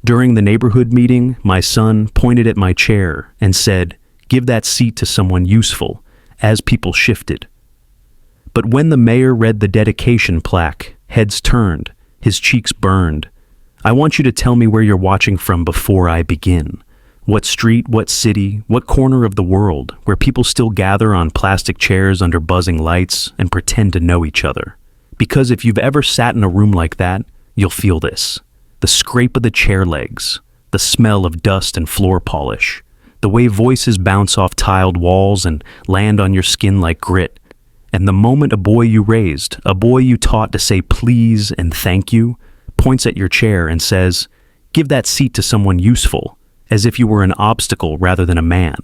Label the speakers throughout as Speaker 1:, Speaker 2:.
Speaker 1: During the neighborhood meeting, my son pointed at my chair and said, "Give that seat to someone useful," as people shifted. But when the mayor read the dedication plaque, heads turned, his cheeks burned. "I want you to tell me where you're watching from before I begin. What street, what city, what corner of the world, where people still gather on plastic chairs under buzzing lights and pretend to know each other. Because if you've ever sat in a room like that, you'll feel this. The scrape of the chair legs, the smell of dust and floor polish, the way voices bounce off tiled walls and land on your skin like grit. And the moment a boy you raised, a boy you taught to say please and thank you, points at your chair and says, 'Give that seat to someone useful,' as if you were an obstacle rather than a man.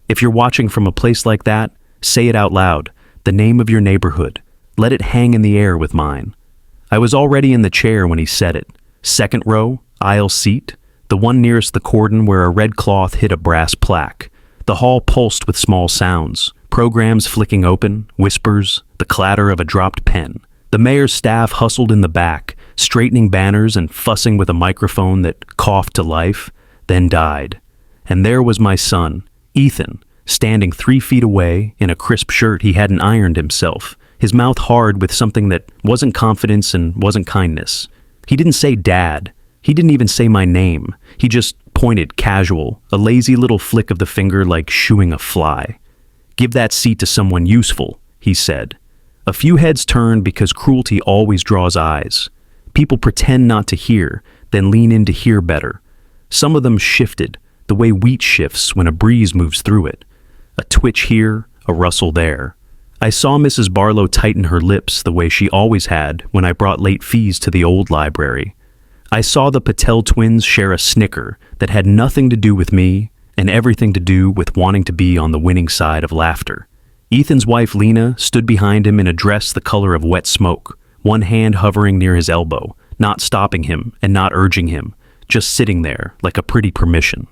Speaker 1: If you're watching from a place like that, say it out loud, the name of your neighborhood. Let it hang in the air with mine." I was already in the chair when he said it. Second row, aisle seat, the one nearest the cordon where a red cloth hit a brass plaque. The hall pulsed with small sounds, programs flicking open, whispers, the clatter of a dropped pen. The mayor's staff hustled in the back, straightening banners and fussing with a microphone that coughed to life, then died. And there was my son, Ethan, standing 3 feet away in a crisp shirt he hadn't ironed himself, his mouth hard with something that wasn't confidence and wasn't kindness. He didn't say Dad. He didn't even say my name. He just pointed casual, a lazy little flick of the finger like shooing a fly. "Give that seat to someone useful," he said. A few heads turned because cruelty always draws eyes. People pretend not to hear, then lean in to hear better. Some of them shifted, the way wheat shifts when a breeze moves through it. A twitch here, a rustle there. I saw Mrs. Barlow tighten her lips the way she always had when I brought late fees to the old library. I saw the Patel twins share a snicker that had nothing to do with me and everything to do with wanting to be on the winning side of laughter. Ethan's wife Lena stood behind him in a dress the color of wet smoke, one hand hovering near his elbow, not stopping him and not urging him, just sitting there like a pretty permission.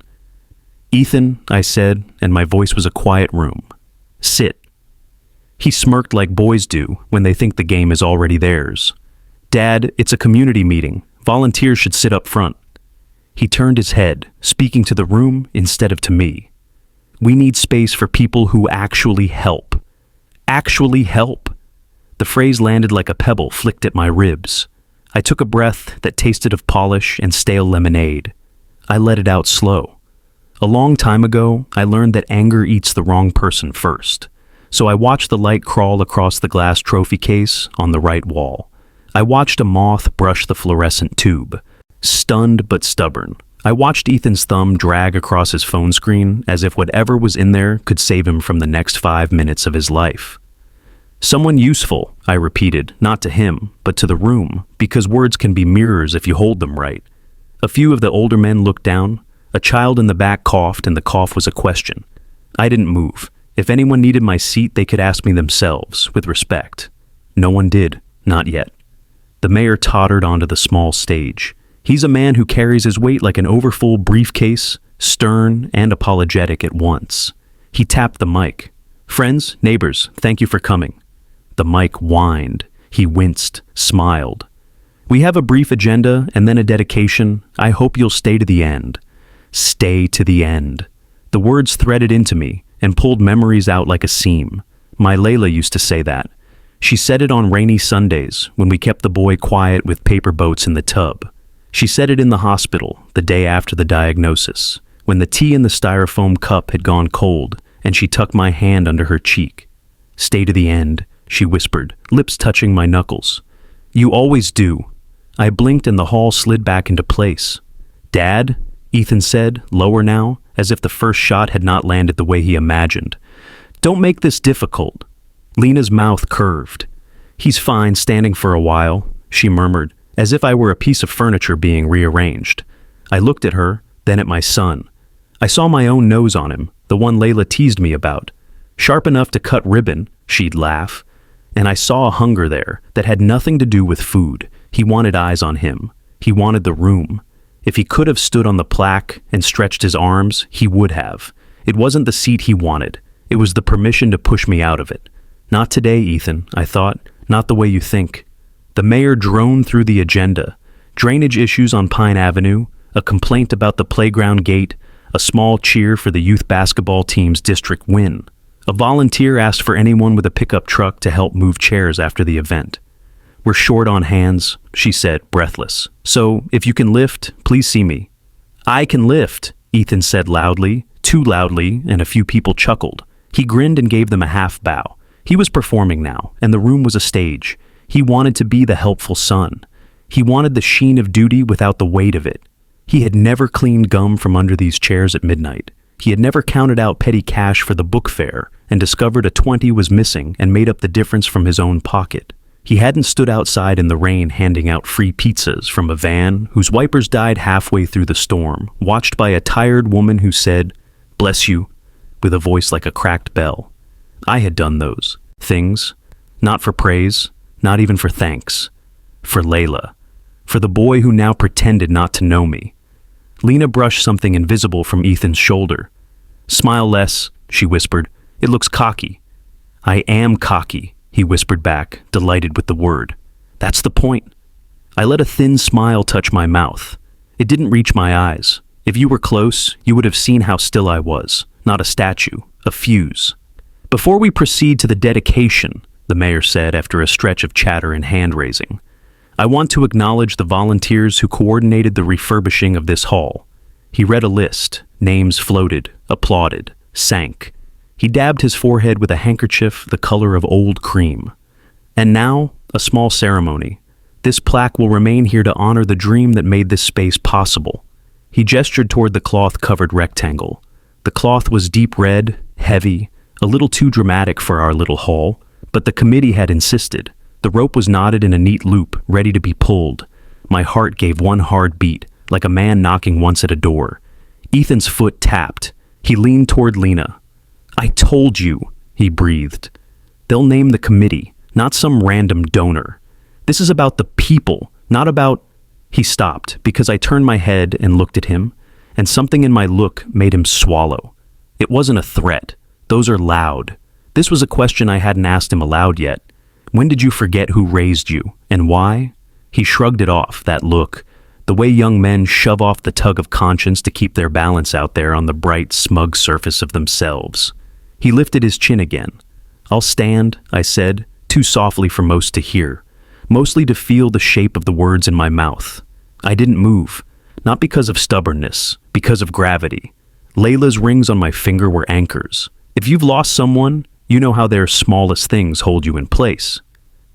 Speaker 1: "Ethan," I said, and my voice was a quiet room. "Sit." He smirked like boys do when they think the game is already theirs. "Dad, it's a community meeting. Volunteers should sit up front." He turned his head, speaking to the room instead of to me. "We need space for people who actually help." Actually help. The phrase landed like a pebble flicked at my ribs. I took a breath that tasted of polish and stale lemonade. I let it out slow. A long time ago, I learned that anger eats the wrong person first. So I watched the light crawl across the glass trophy case on the right wall. I watched a moth brush the fluorescent tube. Stunned but stubborn, I watched Ethan's thumb drag across his phone screen as if whatever was in there could save him from the next 5 minutes of his life. "Someone useful," I repeated, not to him, but to the room, because words can be mirrors if you hold them right. A few of the older men looked down. A child in the back coughed, and the cough was a question. I didn't move. If anyone needed my seat, they could ask me themselves, with respect. No one did, not yet. The mayor tottered onto the small stage. He's a man who carries his weight like an overfull briefcase, stern and apologetic at once. He tapped the mic. "Friends, neighbors, thank you for coming." The mic whined. He winced, smiled. "We have a brief agenda and then a dedication. I hope you'll stay to the end." Stay to the end. The words threaded into me and pulled memories out like a seam. My Layla used to say that. She said it on rainy Sundays when we kept the boy quiet with paper boats in the tub. She said it in the hospital the day after the diagnosis, when the tea in the styrofoam cup had gone cold and she tucked my hand under her cheek. "Stay to the end," she whispered, lips touching my knuckles. "You always do." I blinked and the hall slid back into place. "Dad?" Ethan said, lower now, as if the first shot had not landed the way he imagined. "Don't make this difficult." Lena's mouth curved. "He's fine standing for a while," she murmured, as if I were a piece of furniture being rearranged. I looked at her, then at my son. I saw my own nose on him, the one Layla teased me about. Sharp enough to cut ribbon, she'd laugh. And I saw a hunger there that had nothing to do with food. He wanted eyes on him. He wanted the room. If he could have stood on the plaque and stretched his arms, he would have. It wasn't the seat he wanted. It was the permission to push me out of it. "Not today, Ethan," I thought. "Not the way you think." The mayor droned through the agenda. Drainage issues on Pine Avenue, a complaint about the playground gate, a small cheer for the youth basketball team's district win. A volunteer asked for anyone with a pickup truck to help move chairs after the event. "We're short on hands," she said, breathless. "So, if you can lift, please see me." "I can lift," Ethan said loudly, too loudly, and a few people chuckled. He grinned and gave them a half bow. He was performing now, and the room was a stage. He wanted to be the helpful son. He wanted the sheen of duty without the weight of it. He had never cleaned gum from under these chairs at midnight. He had never counted out petty cash for the book fair and discovered a 20 was missing and made up the difference from his own pocket. He hadn't stood outside in the rain handing out free pizzas from a van whose wipers died halfway through the storm, watched by a tired woman who said, "Bless you," with a voice like a cracked bell. I had done those things, not for praise, not even for thanks, for Layla, for the boy who now pretended not to know me. Lena brushed something invisible from Ethan's shoulder. "Smile less," she whispered. "It looks cocky." "I am cocky," he whispered back, delighted with the word. "That's the point." I let a thin smile touch my mouth. It didn't reach my eyes. If you were close, you would have seen how still I was. Not a statue, a fuse. "Before we proceed to the dedication," the mayor said after a stretch of chatter and hand-raising, "I want to acknowledge the volunteers who coordinated the refurbishing of this hall." He read a list. Names floated, applauded, sank. He dabbed his forehead with a handkerchief the color of old cream. "And now, a small ceremony. This plaque will remain here to honor the dream that made this space possible." He gestured toward the cloth-covered rectangle. The cloth was deep red, heavy, a little too dramatic for our little hall, but the committee had insisted. The rope was knotted in a neat loop, ready to be pulled. My heart gave one hard beat, like a man knocking once at a door. Ethan's foot tapped. He leaned toward Lena. "I told you," he breathed. "They'll name the committee, not some random donor. This is about the people, not about—" He stopped because I turned my head and looked at him, and something in my look made him swallow. It wasn't a threat. Those are loud. This was a question I hadn't asked him aloud yet. "When did you forget who raised you, and why?" He shrugged it off, that look, the way young men shove off the tug of conscience to keep their balance out there on the bright, smug surface of themselves. He lifted his chin again. "I'll stand," I said, too softly for most to hear, mostly to feel the shape of the words in my mouth. I didn't move, not because of stubbornness, because of gravity. Layla's rings on my finger were anchors. If you've lost someone, you know how their smallest things hold you in place.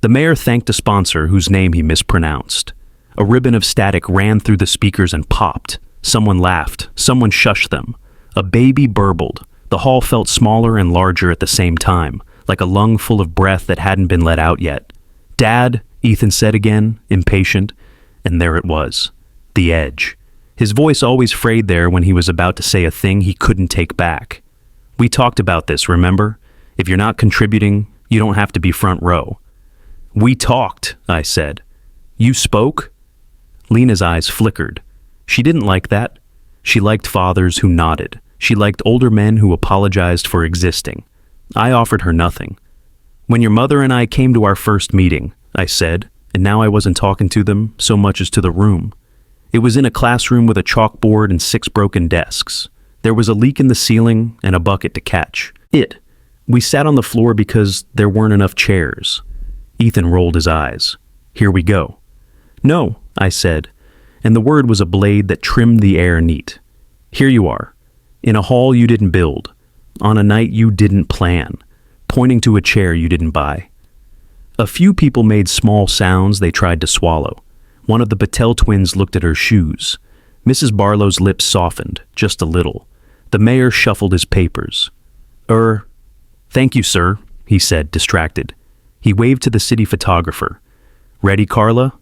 Speaker 1: The mayor thanked a sponsor whose name he mispronounced. A ribbon of static ran through the speakers and popped. Someone laughed. Someone shushed them. A baby burbled. The hall felt smaller and larger at the same time, like a lung full of breath that hadn't been let out yet. "Dad," Ethan said again, impatient, and there it was. The edge. His voice always frayed there when he was about to say a thing he couldn't take back. "We talked about this, remember? If you're not contributing, you don't have to be front row." "We talked," I said. "You spoke?" Lena's eyes flickered. She didn't like that. She liked fathers who nodded. She liked older men who apologized for existing. I offered her nothing. "When your mother and I came to our first meeting," I said, and now I wasn't talking to them so much as to the room. It was in a classroom with a chalkboard and 6 broken desks. There was a leak in the ceiling and a bucket to catch. We sat on the floor because there weren't enough chairs. Ethan rolled his eyes. "Here we go." "No," I said, and the word was a blade that trimmed the air neat. "Here you are. In a hall you didn't build. On a night you didn't plan. Pointing to a chair you didn't buy." A few people made small sounds they tried to swallow. One of the Patel twins looked at her shoes. Mrs. Barlow's lips softened, just a little. The mayor shuffled his papers. "Thank you, sir," he said, distracted. He waved to the city photographer. "Ready, Carla?"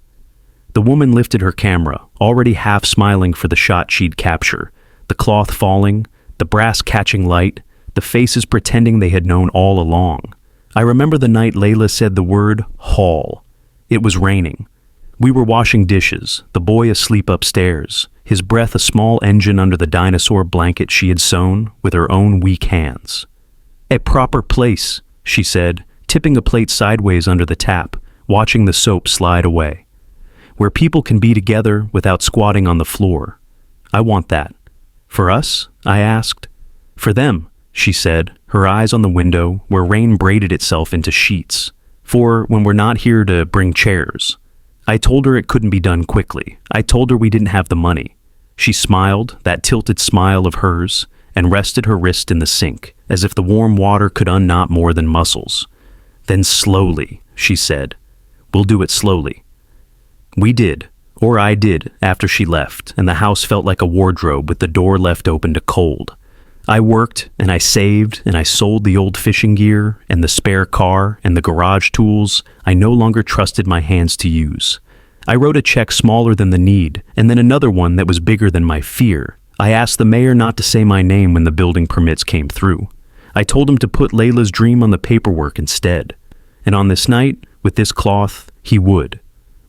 Speaker 1: The woman lifted her camera, already half smiling for the shot she'd capture. The cloth falling, the brass catching light, the faces pretending they had known all along. I remember the night Layla said the word hall. It was raining. We were washing dishes, the boy asleep upstairs, his breath a small engine under the dinosaur blanket she had sewn with her own weak hands. "A proper place," she said, tipping a plate sideways under the tap, watching the soap slide away. "Where people can be together without squatting on the floor. I want that. For us? I asked. For them, she said, her eyes on the window where rain braided itself into sheets. For when we're not here to bring chairs. I told her it couldn't be done quickly. I told her we didn't have the money. She smiled, that tilted smile of hers, and rested her wrist in the sink, as if the warm water could unknot more than muscles. Then slowly, she said, we'll do it slowly. We did, or I did, after she left, and the house felt like a wardrobe with the door left open to cold. I worked, and I saved, and I sold the old fishing gear, and the spare car, and the garage tools I no longer trusted my hands to use. I wrote a check smaller than the need, and then another one that was bigger than my fear. I asked the mayor not to say my name when the building permits came through. I told him to put Layla's dream on the paperwork instead. And on this night, with this cloth, he would.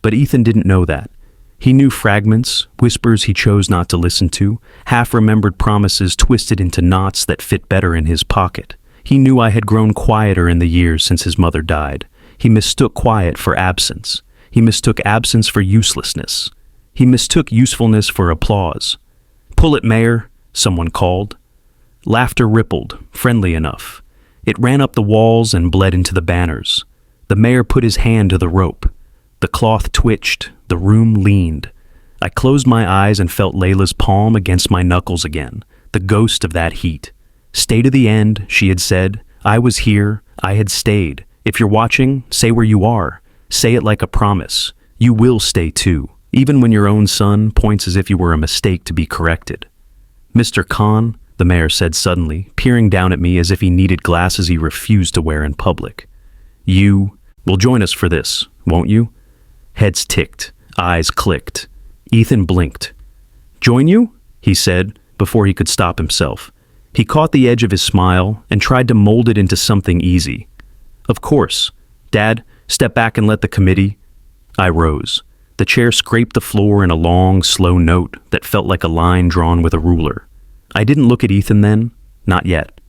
Speaker 1: But Ethan didn't know that. He knew fragments, whispers he chose not to listen to, half-remembered promises twisted into knots that fit better in his pocket. He knew I had grown quieter in the years since his mother died. He mistook quiet for absence. He mistook absence for uselessness. He mistook usefulness for applause. "Pull it, Mayor," someone called. Laughter rippled, friendly enough. It ran up the walls and bled into the banners. The mayor put his hand to the rope. The cloth twitched, the room leaned. I closed my eyes and felt Layla's palm against my knuckles again, the ghost of that heat. "Stay to the end," she had said. I was here, I had stayed. If you're watching, say where you are. Say it like a promise. You will stay too, even when your own son points as if you were a mistake to be corrected. "Mr. Khan," the mayor said suddenly, peering down at me as if he needed glasses he refused to wear in public. "You will join us for this, won't you?" Heads ticked, eyes clicked. Ethan blinked. "Join you?" he said, before he could stop himself. He caught the edge of his smile and tried to mold it into something easy. "Of course. Dad, step back and let the committee." I rose. The chair scraped the floor in a long, slow note that felt like a line drawn with a ruler. I didn't look at Ethan then, not yet.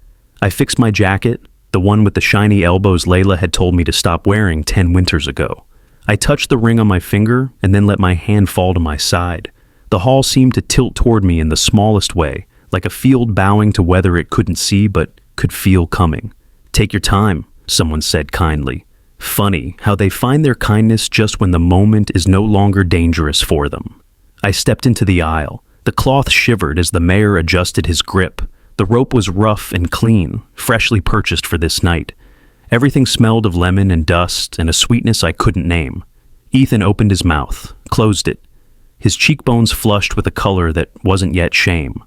Speaker 1: I fixed my jacket, the one with the shiny elbows Layla had told me to stop wearing 10 winters ago. I touched the ring on my finger and then let my hand fall to my side. The hall seemed to tilt toward me in the smallest way, like a field bowing to weather it couldn't see but could feel coming. "Take your time," someone said kindly. Funny how they find their kindness just when the moment is no longer dangerous for them. I stepped into the aisle. The cloth shivered as the mayor adjusted his grip. The rope was rough and clean, freshly purchased for this night. Everything smelled of lemon and dust and a sweetness I couldn't name. Ethan opened his mouth, closed it. His cheekbones flushed with a color that wasn't yet shame.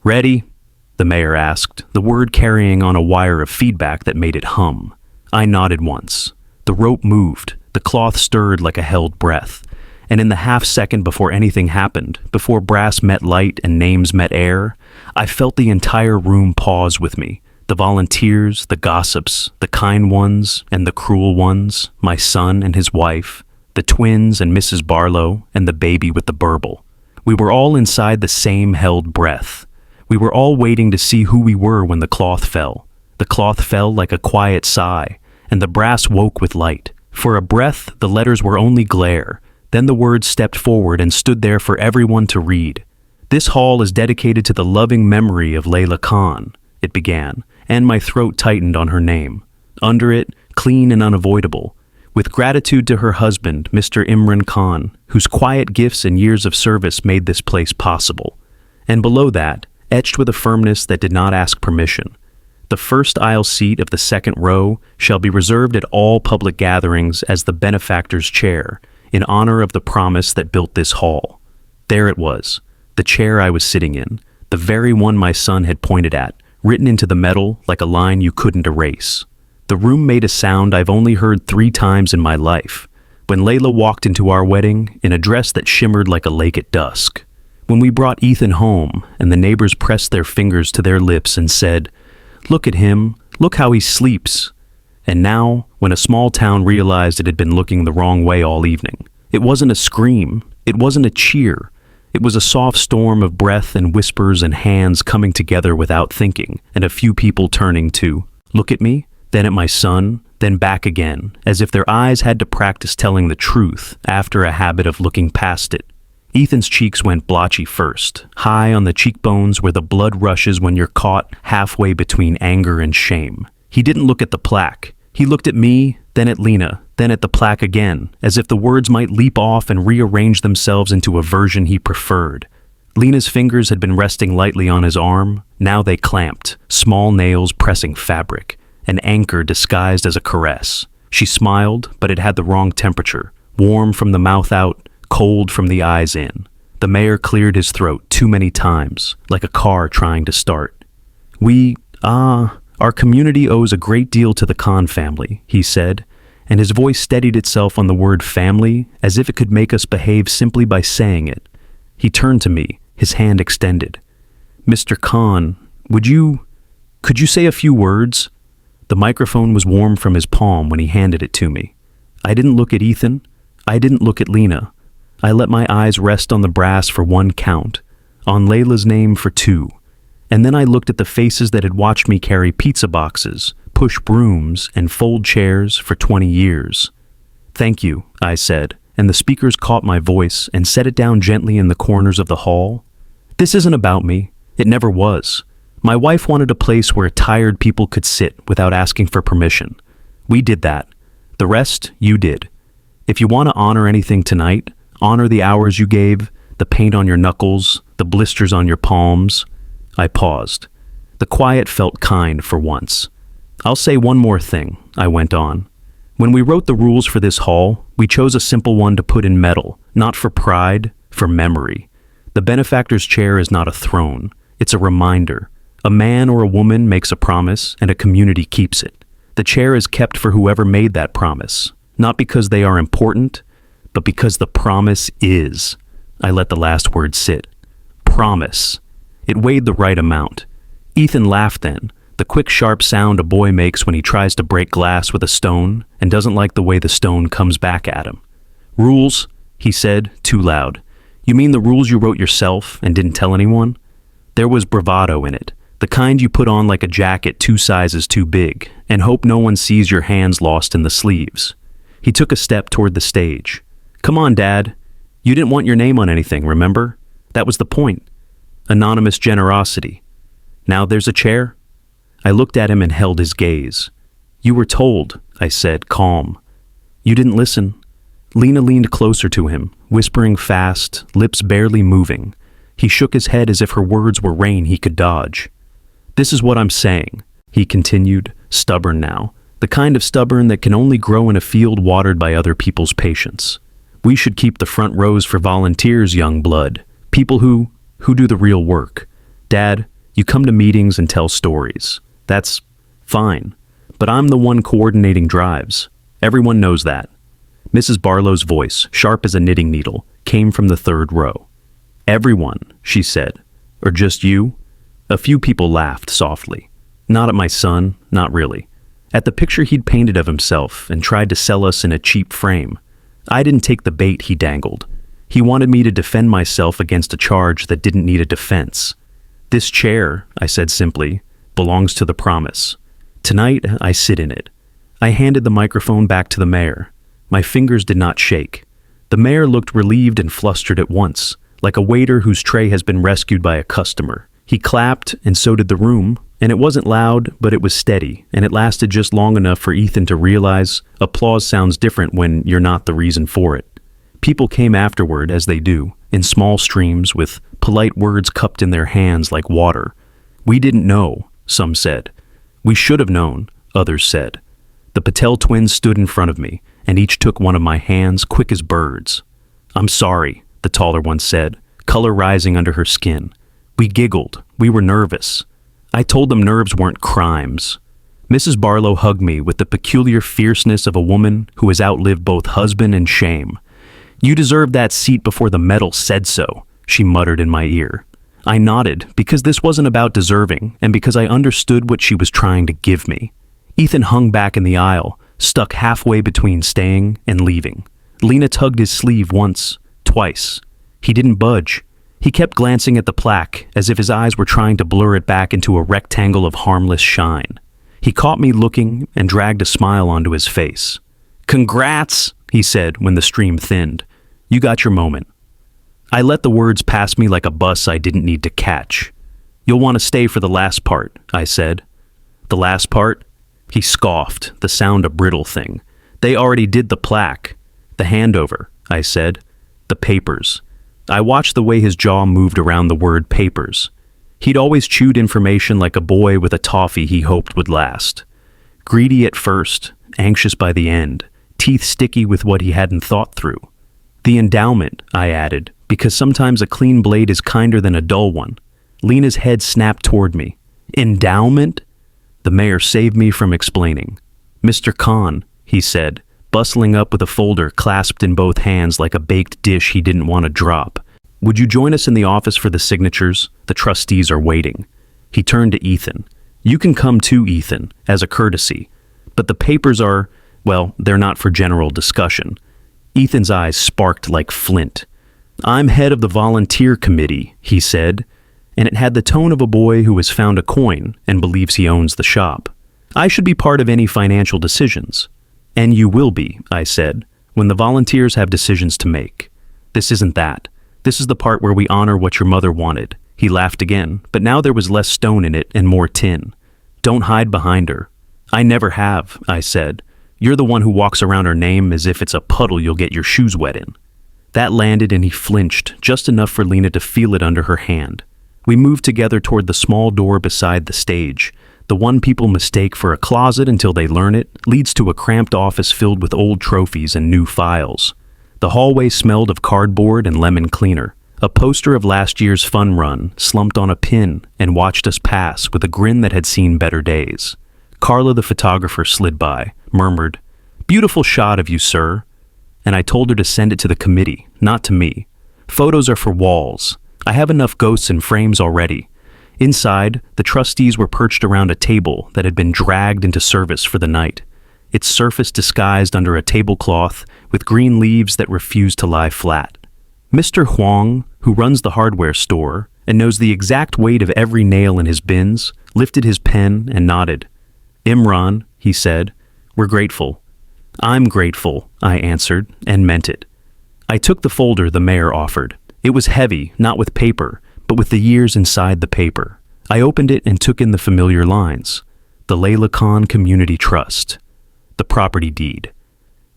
Speaker 1: "Ready?" the mayor asked, the word carrying on a wire of feedback that made it hum. I nodded once. The rope moved, the cloth stirred like a held breath. And in the half-second before anything happened, before brass met light and names met air, I felt the entire room pause with me. The volunteers, the gossips, the kind ones and the cruel ones, my son and his wife, the twins and Mrs. Barlow, and the baby with the burble. We were all inside the same held breath. We were all waiting to see who we were when the cloth fell. The cloth fell like a quiet sigh, and the brass woke with light. For a breath, the letters were only glare. Then the words stepped forward and stood there for everyone to read. "This hall is dedicated to the loving memory of Layla Khan," it began, and my throat tightened on her name. Under it, clean and unavoidable, with gratitude to her husband, Mr. Imran Khan, whose quiet gifts and years of service made this place possible. And below that, etched with a firmness that did not ask permission, "The first aisle seat of the second row shall be reserved at all public gatherings as the benefactor's chair, in honor of the promise that built this hall." There it was, the chair I was sitting in, the very one my son had pointed at, written into the metal like a line you couldn't erase. The room made a sound I've only heard 3 times in my life. When Layla walked into our wedding in a dress that shimmered like a lake at dusk. When we brought Ethan home and the neighbors pressed their fingers to their lips and said, "Look at him, look how he sleeps." And now, when a small town realized it had been looking the wrong way all evening, it wasn't a scream, it wasn't a cheer. It was a soft storm of breath and whispers and hands coming together without thinking, and a few people turning to look at me, then at my son, then back again, as if their eyes had to practice telling the truth after a habit of looking past it. Ethan's cheeks went blotchy first, high on the cheekbones where the blood rushes when you're caught halfway between anger and shame. He didn't look at the plaque. He looked at me, then at Lena, then at the plaque again, as if the words might leap off and rearrange themselves into a version he preferred. Lena's fingers had been resting lightly on his arm. Now they clamped, small nails pressing fabric, an anchor disguised as a caress. She smiled, but it had the wrong temperature, warm from the mouth out, cold from the eyes in. The mayor cleared his throat too many times, like a car trying to start. Our community owes a great deal to the Khan family, he said, and his voice steadied itself on the word family as if it could make us behave simply by saying it. He turned to me, his hand extended. Mr. Khan, could you say a few words? The microphone was warm from his palm when he handed it to me. I didn't look at Ethan. I didn't look at Lena. I let my eyes rest on the brass for one count, on Layla's name for two, and then I looked at the faces that had watched me carry pizza boxes, push brooms, and fold chairs for 20 years. Thank you, I said, and the speakers caught my voice and set it down gently in the corners of the hall. This isn't about me. It never was. My wife wanted a place where tired people could sit without asking for permission. We did that. The rest, you did. If you want to honor anything tonight, honor the hours you gave, the paint on your knuckles, the blisters on your palms. I paused. The quiet felt kind for once. I'll say one more thing, I went on. When we wrote the rules for this hall, we chose a simple one to put in metal, not for pride, for memory. The benefactor's chair is not a throne. It's a reminder. A man or a woman makes a promise, and a community keeps it. The chair is kept for whoever made that promise, not because they are important, but because the promise is. I let the last word sit. Promise. It weighed the right amount. Ethan laughed then, the quick sharp sound a boy makes when he tries to break glass with a stone and doesn't like the way the stone comes back at him. Rules, he said, too loud. You mean the rules you wrote yourself and didn't tell anyone? There was bravado in it, the kind you put on like a jacket 2 sizes too big and hope no one sees your hands lost in the sleeves. He took a step toward the stage. Come on, Dad. You didn't want your name on anything, remember? That was the point. Anonymous generosity. Now there's a chair. I looked at him and held his gaze. You were told, I said, calm. You didn't listen. Lena leaned closer to him, whispering fast, lips barely moving. He shook his head as if her words were rain he could dodge. This is what I'm saying, he continued, stubborn now, the kind of stubborn that can only grow in a field watered by other people's patience. We should keep the front rows for volunteers, young blood, people who do the real work. Dad, you come to meetings and tell stories. That's fine, but I'm the one coordinating drives. Everyone knows that. Mrs. Barlow's voice, sharp as a knitting needle, came from the third row. Everyone, she said. Or just you? A few people laughed softly. Not at my son, not really. At the picture he'd painted of himself and tried to sell us in a cheap frame. I didn't take the bait he dangled. He wanted me to defend myself against a charge that didn't need a defense. This chair, I said simply, belongs to the promise. Tonight, I sit in it. I handed the microphone back to the mayor. My fingers did not shake. The mayor looked relieved and flustered at once, like a waiter whose tray has been rescued by a customer. He clapped, and so did the room, and it wasn't loud, but it was steady, and it lasted just long enough for Ethan to realize applause sounds different when you're not the reason for it. People came afterward, as they do, in small streams with polite words cupped in their hands like water. We didn't know, some said. We should have known, others said. The Patel twins stood in front of me, and each took one of my hands quick as birds. I'm sorry, the taller one said, color rising under her skin. We giggled. We were nervous. I told them nerves weren't crimes. Mrs. Barlow hugged me with the peculiar fierceness of a woman who has outlived both husband and shame. You deserved that seat before the medal said so, she muttered in my ear. I nodded because this wasn't about deserving and because I understood what she was trying to give me. Ethan hung back in the aisle, stuck halfway between staying and leaving. Lena tugged his sleeve once, twice. He didn't budge. He kept glancing at the plaque as if his eyes were trying to blur it back into a rectangle of harmless shine. He caught me looking and dragged a smile onto his face. Congrats, he said when the stream thinned. You got your moment. I let the words pass me like a bus I didn't need to catch. You'll want to stay for the last part, I said. The last part? He scoffed, the sound a brittle thing. They already did the plaque. The handover, I said. The papers. I watched the way his jaw moved around the word papers. He'd always chewed information like a boy with a toffee he hoped would last. Greedy at first, anxious by the end, teeth sticky with what he hadn't thought through. The endowment, I added, because sometimes a clean blade is kinder than a dull one. Lena's head snapped toward me. Endowment? The mayor saved me from explaining. Mr. Khan, he said, bustling up with a folder clasped in both hands like a baked dish he didn't want to drop. Would you join us in the office for the signatures? The trustees are waiting. He turned to Ethan. You can come too, Ethan, as a courtesy. But the papers are, well, they're not for general discussion. Ethan's eyes sparked like flint. I'm head of the volunteer committee, he said, and it had the tone of a boy who has found a coin and believes he owns the shop. I should be part of any financial decisions. And you will be, I said, when the volunteers have decisions to make. This isn't that. This is the part where we honor what your mother wanted. He laughed again, but now there was less stone in it and more tin. Don't hide behind her. I never have, I said. You're the one who walks around her name as if it's a puddle you'll get your shoes wet in. That landed and he flinched, just enough for Lena to feel it under her hand. We moved together toward the small door beside the stage. The one people mistake for a closet until they learn it leads to a cramped office filled with old trophies and new files. The hallway smelled of cardboard and lemon cleaner. A poster of last year's fun run slumped on a pin and watched us pass with a grin that had seen better days. Carla, the photographer, slid by, murmured, "Beautiful shot of you, sir." And I told her to send it to the committee, not to me. Photos are for walls. I have enough ghosts in frames already. Inside, the trustees were perched around a table that had been dragged into service for the night, its surface disguised under a tablecloth with green leaves that refused to lie flat. Mr. Huang, who runs the hardware store and knows the exact weight of every nail in his bins, lifted his pen and nodded. "Imran," he said, "we're grateful." "I'm grateful," I answered, and meant it. I took the folder the mayor offered. It was heavy, not with paper, but with the years inside the paper. I opened it and took in the familiar lines. The Layla Khan Community Trust. The property deed.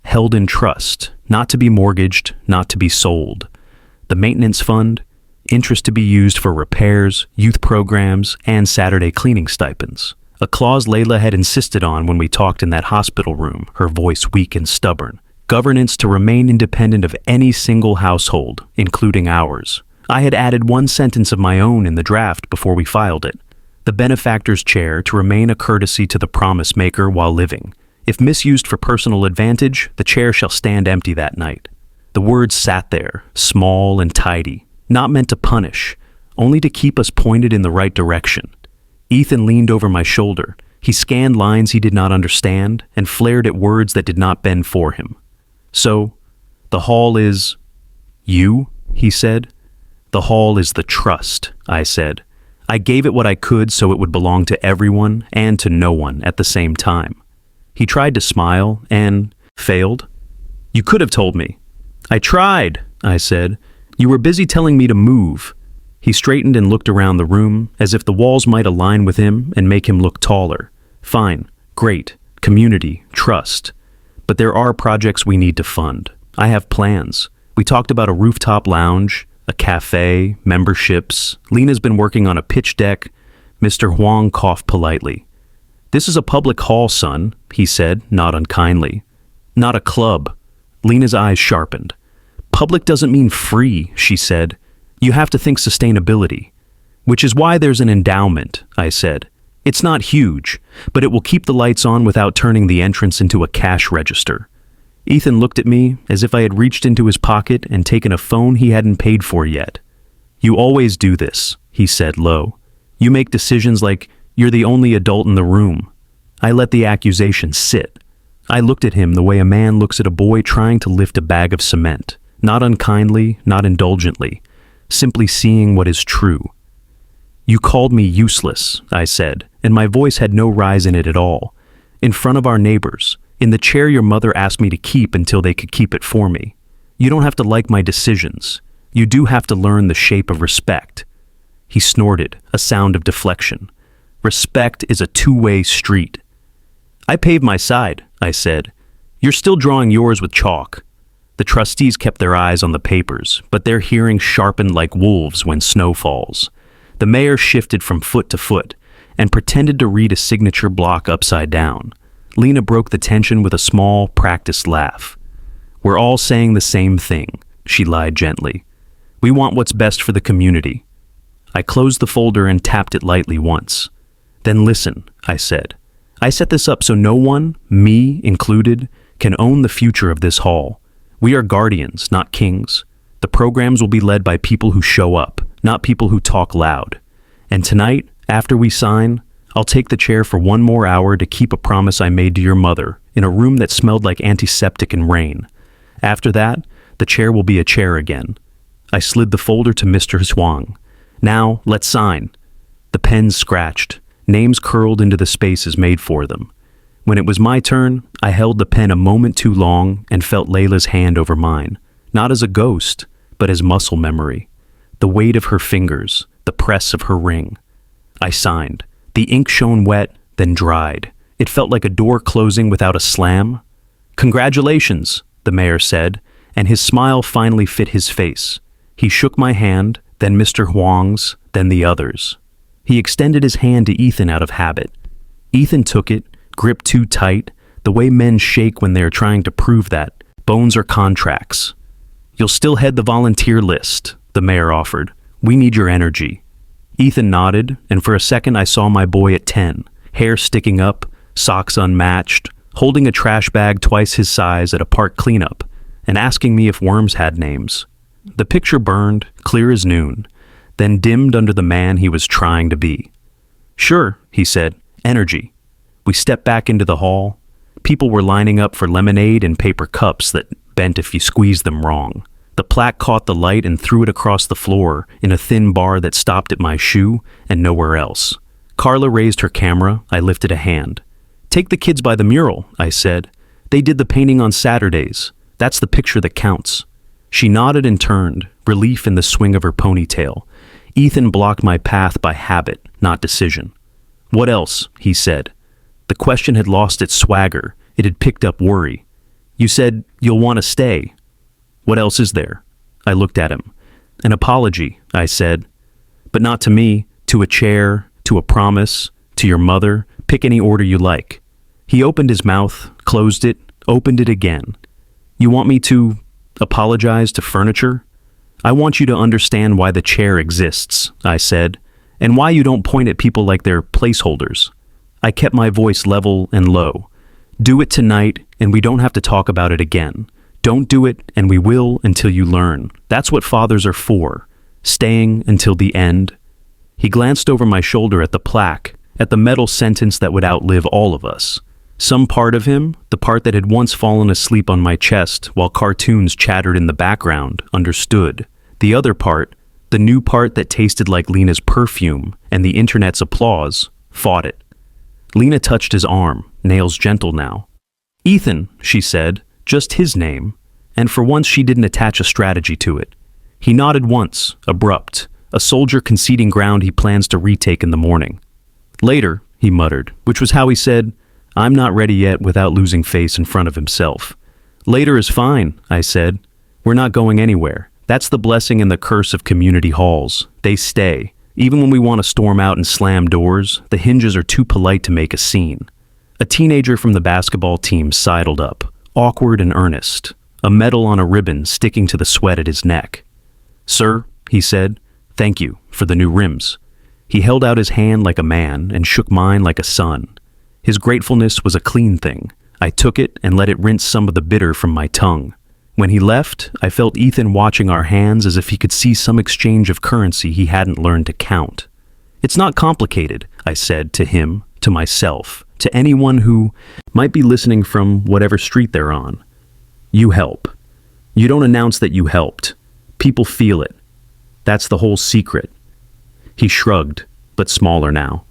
Speaker 1: Held in trust, not to be mortgaged, not to be sold. The maintenance fund, interest to be used for repairs, youth programs, and Saturday cleaning stipends. A clause Layla had insisted on when we talked in that hospital room, her voice weak and stubborn. Governance to remain independent of any single household, including ours. I had added one sentence of my own in the draft before we filed it. The benefactor's chair to remain a courtesy to the promise maker while living. If misused for personal advantage, the chair shall stand empty that night. The words sat there, small and tidy, not meant to punish, only to keep us pointed in the right direction. Ethan leaned over my shoulder. He scanned lines he did not understand and flared at words that did not bend for him. "So, the hall is you?" he said. "The hall is the trust," I said. I gave it what I could so it would belong to everyone and to no one at the same time. He tried to smile and failed. "You could have told me." "I tried," I said. "You were busy telling me to move." He straightened and looked around the room as if the walls might align with him and make him look taller. "Fine, great, community, trust. But there are projects we need to fund. I have plans. We talked about a rooftop lounge, a cafe, memberships. Lena's been working on a pitch deck." Mr. Huang coughed politely. "This is a public hall, son," he said, not unkindly. "Not a club." Lena's eyes sharpened. "Public doesn't mean free," she said. "You have to think sustainability." "Which is why there's an endowment," I said. "It's not huge, but it will keep the lights on without turning the entrance into a cash register." Ethan looked at me as if I had reached into his pocket and taken a phone he hadn't paid for yet. "You always do this," he said low. "You make decisions like you're the only adult in the room." I let the accusation sit. I looked at him the way a man looks at a boy trying to lift a bag of cement, not unkindly, not indulgently, simply seeing what is true. "You called me useless," I said, and my voice had no rise in it at all. "In front of our neighbors, in the chair your mother asked me to keep until they could keep it for me. You don't have to like my decisions. You do have to learn the shape of respect. He snorted, a sound of deflection. Respect is a two-way street. I paved my side, I said. You're still drawing yours with chalk. The trustees kept their eyes on the papers, but their hearing sharpened like wolves when snow falls. The mayor shifted from foot to foot and pretended to read a signature block upside down. Lena broke the tension with a small, practiced laugh. We're all saying the same thing, she lied gently. We want what's best for the community. I closed the folder and tapped it lightly once. Then listen, I said. I set this up so no one, me included, can own the future of this hall. We are guardians, not kings. The programs will be led by people who show up, not people who talk loud. And tonight, after we sign, I'll take the chair for one more hour to keep a promise I made to your mother in a room that smelled like antiseptic and rain. After that, the chair will be a chair again. I slid the folder to Mr. Huang. Now, let's sign. The pens scratched. Names curled into the spaces made for them. When it was my turn, I held the pen a moment too long and felt Layla's hand over mine, not as a ghost, but as muscle memory. The weight of her fingers, the press of her ring. I signed. The ink shone wet, then dried. It felt like a door closing without a slam. Congratulations, the mayor said, and his smile finally fit his face. He shook my hand, then Mr. Huang's, then the others. He extended his hand to Ethan out of habit. Ethan took it, gripped too tight, the way men shake when they are trying to prove that bones are contracts. You'll still head the volunteer list, the mayor offered. We need your energy. Ethan nodded, and for a second I saw my boy at 10, hair sticking up, socks unmatched, holding a trash bag twice his size at a park cleanup, and asking me if worms had names. The picture burned, clear as noon, then dimmed under the man he was trying to be. Sure, he said, energy. We stepped back into the hall. People were lining up for lemonade in paper cups that bent if you squeezed them wrong. The plaque caught the light and threw it across the floor in a thin bar that stopped at my shoe and nowhere else. Carla raised her camera. I lifted a hand. Take the kids by the mural, I said. They did the painting on Saturdays. That's the picture that counts. She nodded and turned, relief in the swing of her ponytail. Ethan blocked my path by habit, not decision. What else? He said. The question had lost its swagger. It had picked up worry. You said you'll want to stay. What else is there? I looked at him. An apology, I said. But not to me, to a chair, to a promise, to your mother. Pick any order you like. He opened his mouth, closed it, opened it again. You want me to apologize to furniture? I want you to understand why the chair exists, I said, and why you don't point at people like they're placeholders. I kept my voice level and low. Do it tonight, and we don't have to talk about it again. Don't do it, and we will until you learn. That's what fathers are for, staying until the end. He glanced over my shoulder at the plaque, at the metal sentence that would outlive all of us. Some part of him, the part that had once fallen asleep on my chest while cartoons chattered in the background, understood. The other part, the new part that tasted like Lena's perfume and the internet's applause, fought it. Lena touched his arm, nails gentle now. Ethan, she said, just his name, and for once she didn't attach a strategy to it. He nodded once, abrupt, a soldier conceding ground he plans to retake in the morning. Later, he muttered, which was how he said, I'm not ready yet without losing face in front of himself. Later is fine, I said. We're not going anywhere. That's the blessing and the curse of community halls. They stay. Even when we want to storm out and slam doors, the hinges are too polite to make a scene. A teenager from the basketball team sidled up, awkward and earnest, a medal on a ribbon sticking to the sweat at his neck. Sir, he said, thank you for the new rims. He held out his hand like a man and shook mine like a son. His gratefulness was a clean thing. I took it and let it rinse some of the bitter from my tongue. When he left, I felt Ethan watching our hands as if he could see some exchange of currency he hadn't learned to count. It's not complicated, I said to him, to myself, to anyone who might be listening from whatever street they're on. You help. You don't announce that you helped. People feel it. That's the whole secret. He shrugged, but smaller now.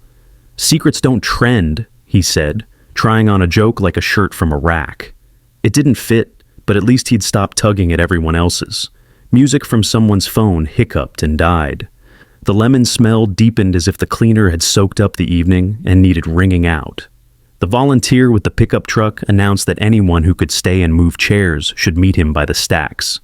Speaker 1: Secrets don't trend, he said, trying on a joke like a shirt from a rack. It didn't fit, but at least he'd stopped tugging at everyone else's. Music from someone's phone hiccuped and died. The lemon smell deepened as if the cleaner had soaked up the evening and needed wringing out. The volunteer with the pickup truck announced that anyone who could stay and move chairs should meet him by the stacks.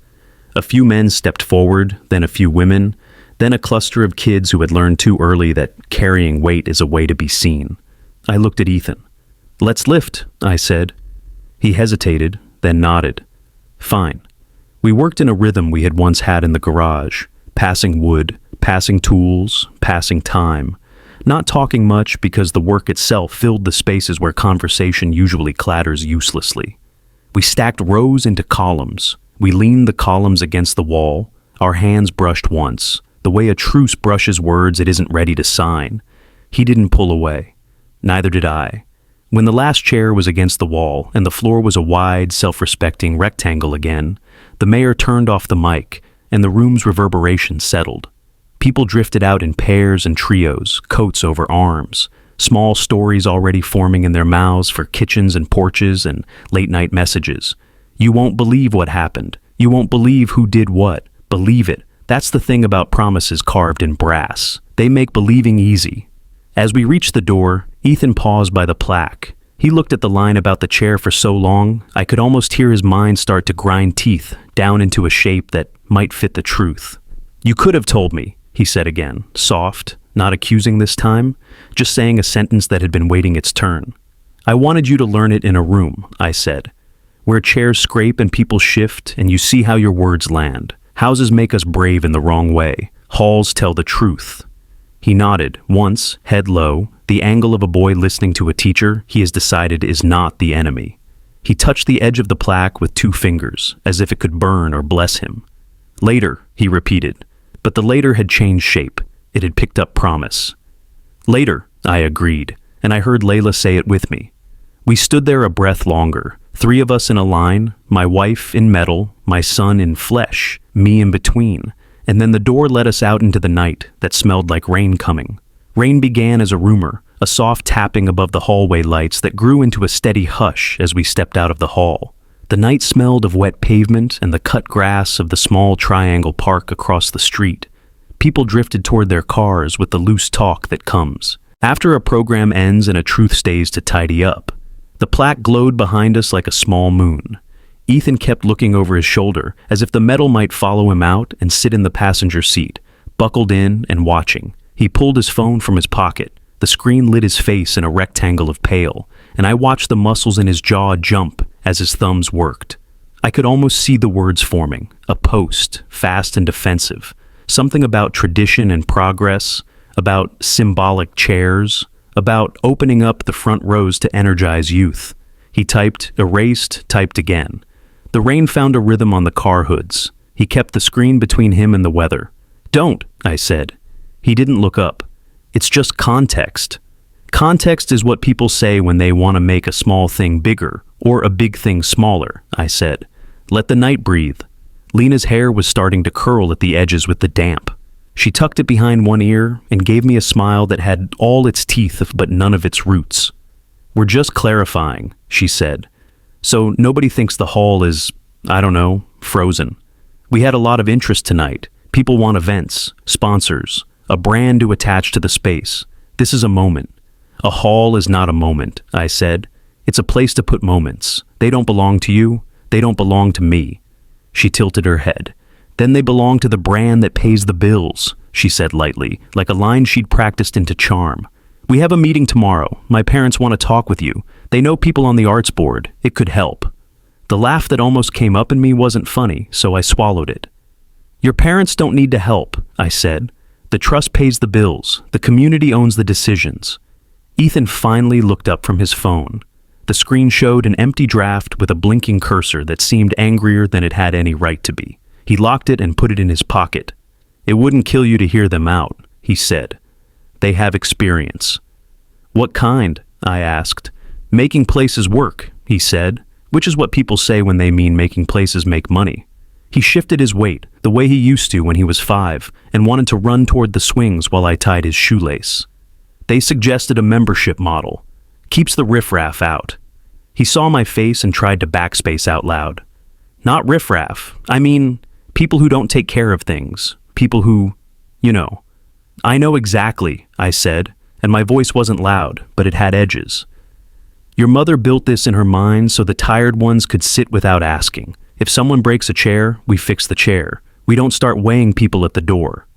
Speaker 1: A few men stepped forward, then a few women, then a cluster of kids who had learned too early that carrying weight is a way to be seen. I looked at Ethan. "Let's lift," I said. He hesitated, then nodded. "Fine." We worked in a rhythm we had once had in the garage, passing wood, passing tools, passing time, not talking much because the work itself filled the spaces where conversation usually clatters uselessly. We stacked rows into columns. We leaned the columns against the wall. Our hands brushed once, the way a truce brushes words it isn't ready to sign. He didn't pull away. Neither did I. When the last chair was against the wall and the floor was a wide, self-respecting rectangle again, the mayor turned off the mic and the room's reverberation settled. People drifted out in pairs and trios, coats over arms, small stories already forming in their mouths for kitchens and porches and late-night messages. You won't believe what happened. You won't believe who did what. Believe it. That's the thing about promises carved in brass. They make believing easy. As we reached the door, Ethan paused by the plaque. He looked at the line about the chair for so long, I could almost hear his mind start to grind teeth down into a shape that might fit the truth. "You could have told me," he said again, soft, not accusing this time, just saying a sentence that had been waiting its turn. "I wanted you to learn it in a room," I said, "where chairs scrape and people shift and you see how your words land. Houses make us brave in the wrong way. Halls tell the truth." He nodded, once, head low, the angle of a boy listening to a teacher he has decided is not the enemy. He touched the edge of the plaque with 2 fingers, as if it could burn or bless him. "Later," he repeated, but the later had changed shape. It had picked up promise. "Later," I agreed, and I heard Layla say it with me. We stood there a breath longer, 3 of us in a line, my wife in metal, my son in flesh, me in between, and then the door let us out into the night that smelled like rain coming. Rain began as a rumor, a soft tapping above the hallway lights that grew into a steady hush as we stepped out of the hall. The night smelled of wet pavement and the cut grass of the small triangle park across the street. People drifted toward their cars with the loose talk that comes after a program ends and a truth stays to tidy up. The plaque glowed behind us like a small moon. Ethan kept looking over his shoulder, as if the metal might follow him out and sit in the passenger seat, buckled in and watching. He pulled his phone from his pocket. The screen lit his face in a rectangle of pale, and I watched the muscles in his jaw jump as his thumbs worked. I could almost see the words forming, a post, fast and defensive, something about tradition and progress, about symbolic chairs, about opening up the front rows to energize youth. He typed, erased, typed again. The rain found a rhythm on the car hoods. He kept the screen between him and the weather. "Don't," I said. He didn't look up. "It's just context." Context is what people say when they want to make a small thing bigger, or a big thing smaller, I said. "Let the night breathe." Lena's hair was starting to curl at the edges with the damp. She tucked it behind one ear and gave me a smile that had all its teeth but none of its roots. "We're just clarifying," she said. "So nobody thinks the hall is, I don't know, frozen. We had a lot of interest tonight. People want events, sponsors, a brand to attach to the space. This is a moment. A hall is not a moment," I said. "It's a place to put moments. They don't belong to you. They don't belong to me." She tilted her head. "Then they belong to the brand that pays the bills," she said lightly, like a line she'd practiced into charm. "We have a meeting tomorrow. My parents want to talk with you. They know people on the arts board. It could help." The laugh that almost came up in me wasn't funny, so I swallowed it. "Your parents don't need to help," I said. "The trust pays the bills. The community owns the decisions." Ethan finally looked up from his phone. The screen showed an empty draft with a blinking cursor that seemed angrier than it had any right to be. He locked it and put it in his pocket. "It wouldn't kill you to hear them out," he said. "They have experience." "What kind?" I asked. "Making places work," he said, which is what people say when they mean making places make money. He shifted his weight, the way he used to when he was 5, and wanted to run toward the swings while I tied his shoelace. "They suggested a membership model. Keeps the riffraff out." He saw my face and tried to backspace out loud. "Not riffraff. I mean, People who don't take care of things. People who, you know. I know exactly, I said, and my voice wasn't loud, but it had edges. Your mother built this in her mind so the tired ones could sit without asking. If someone breaks a chair, we fix the chair. We don't start weighing people at the door.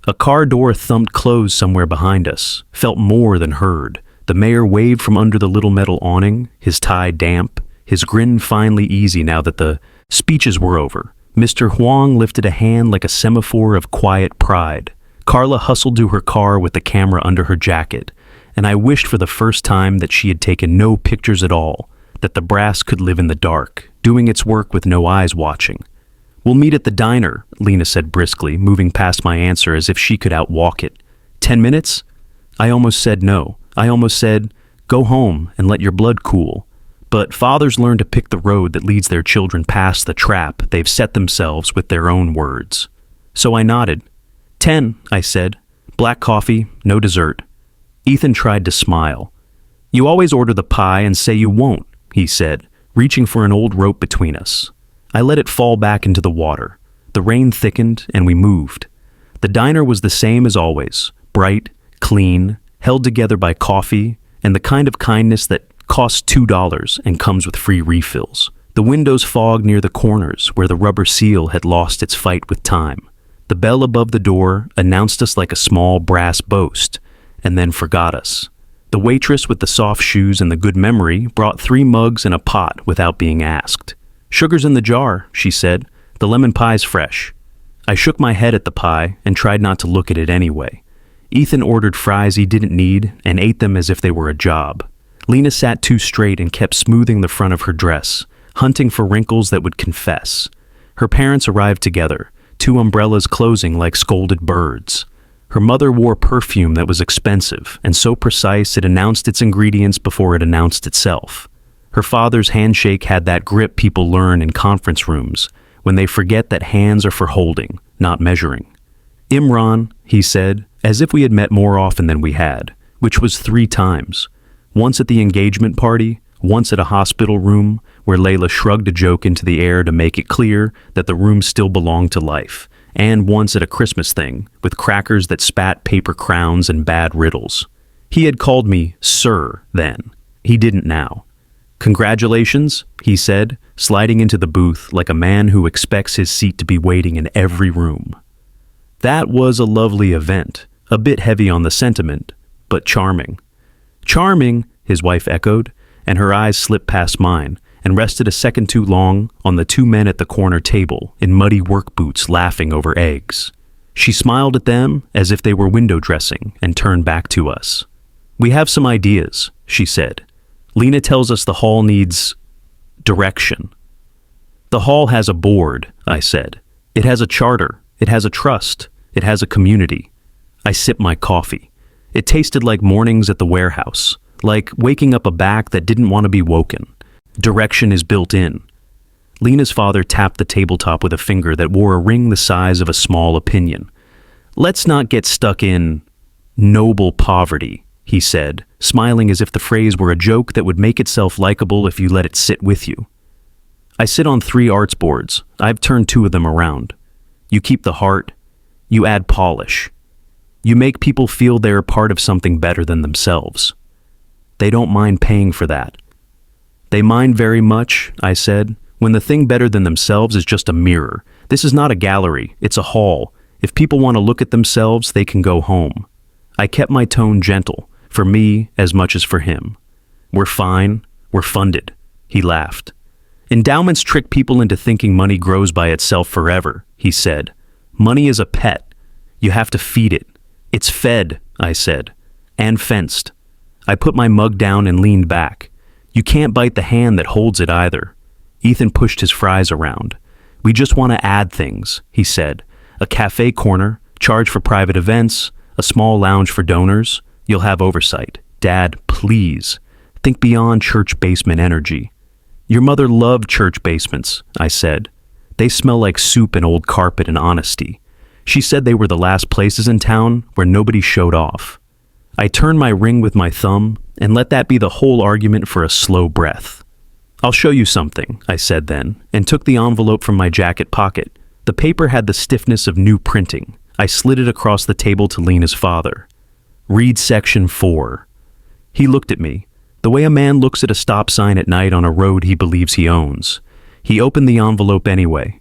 Speaker 1: A car door thumped closed somewhere behind us, felt more than heard. The mayor waved from under the little metal awning, his tie damp, his grin finally easy now that the speeches were over. Mr. Huang lifted a hand like a semaphore of quiet pride. Carla hustled to her car with the camera under her jacket, and I wished for the first time that she had taken no pictures at all, that the brass could live in the dark, doing its work with no eyes watching. We'll meet at the diner, Lena said briskly, moving past my answer as if she could outwalk it. 10 minutes? I almost said no. I almost said, go home and let your blood cool. But fathers learn to pick the road that leads their children past the trap they've set themselves with their own words. So I nodded. 10, I said. Black coffee, no dessert. Ethan tried to smile. You always order the pie and say you won't, he said, reaching for an old rope between us. I let it fall back into the water. The rain thickened and we moved. The diner was the same as always, bright, clean, held together by coffee, and the kind of kindness that costs $2 and comes with free refills. The windows fogged near the corners where the rubber seal had lost its fight with time. The bell above the door announced us like a small brass boast, and then forgot us. The waitress with the soft shoes and the good memory brought 3 mugs and a pot without being asked. Sugar's in the jar, she said. The lemon pie's fresh. I shook my head at the pie and tried not to look at it anyway. Ethan ordered fries he didn't need and ate them as if they were a job. Lena sat too straight and kept smoothing the front of her dress, hunting for wrinkles that would confess. Her parents arrived together, 2 umbrellas closing like scolded birds. Her mother wore perfume that was expensive and so precise it announced its ingredients before it announced itself. Her father's handshake had that grip people learn in conference rooms when they forget that hands are for holding, not measuring. Imran, he said, as if we had met more often than we had, which was 3 times. Once at the engagement party, once at a hospital room where Layla shrugged a joke into the air to make it clear that the room still belonged to life, and once at a Christmas thing with crackers that spat paper crowns and bad riddles. He had called me Sir then. He didn't now. Congratulations, he said, sliding into the booth like a man who expects his seat to be waiting in every room. That was a lovely event, a bit heavy on the sentiment, but charming. Charming, his wife echoed, and her eyes slipped past mine and rested a second too long on the 2 men at the corner table in muddy work boots laughing over eggs. She smiled at them as if they were window dressing and turned back to us. We have some ideas, she said. Lena tells us the hall needs direction. The hall has a board, I said. It has a charter. It has a trust. It has a community. I sipped my coffee. It tasted like mornings at the warehouse, like waking up a back that didn't want to be woken. Direction is built in. Lena's father tapped the tabletop with a finger that wore a ring the size of a small opinion. Let's not get stuck in noble poverty, he said, smiling as if the phrase were a joke that would make itself likable if you let it sit with you. I sit on 3 arts boards. I've turned 2 of them around. You keep the heart. You add polish. You make people feel they're part of something better than themselves. They don't mind paying for that. They mind very much, I said, when the thing better than themselves is just a mirror. This is not a gallery. It's a hall. If people want to look at themselves, they can go home. I kept my tone gentle, for me as much as for him. We're fine. We're funded. He laughed. Endowments trick people into thinking money grows by itself forever, he said. Money is a pet. You have to feed it. It's fed, I said, and fenced. I put my mug down and leaned back. You can't bite the hand that holds it either. Ethan pushed his fries around. We just want to add things, he said. A cafe corner, charge for private events, a small lounge for donors. You'll have oversight. Dad, please. Think beyond church basement energy. Your mother loved church basements, I said. They smell like soup and old carpet and honesty. She said they were the last places in town where nobody showed off. I turned my ring with my thumb and let that be the whole argument for a slow breath. I'll show you something, I said then, and took the envelope from my jacket pocket. The paper had the stiffness of new printing. I slid it across the table to Lena's father. "Read section 4. He looked at me, the way a man looks at a stop sign at night on a road he believes he owns. He opened the envelope anyway.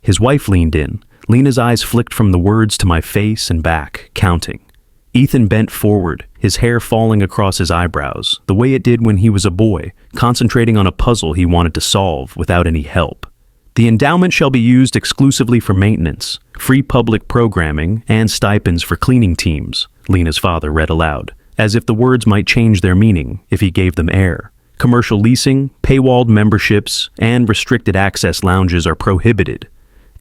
Speaker 1: His wife leaned in. Lena's eyes flicked from the words to my face and back, counting. Ethan bent forward, his hair falling across his eyebrows, the way it did when he was a boy, concentrating on a puzzle he wanted to solve without any help. "The endowment shall be used exclusively for maintenance, free public programming, and stipends for cleaning teams," Lena's father read aloud, as if the words might change their meaning if he gave them air. "Commercial leasing, paywalled memberships, and restricted access lounges are prohibited.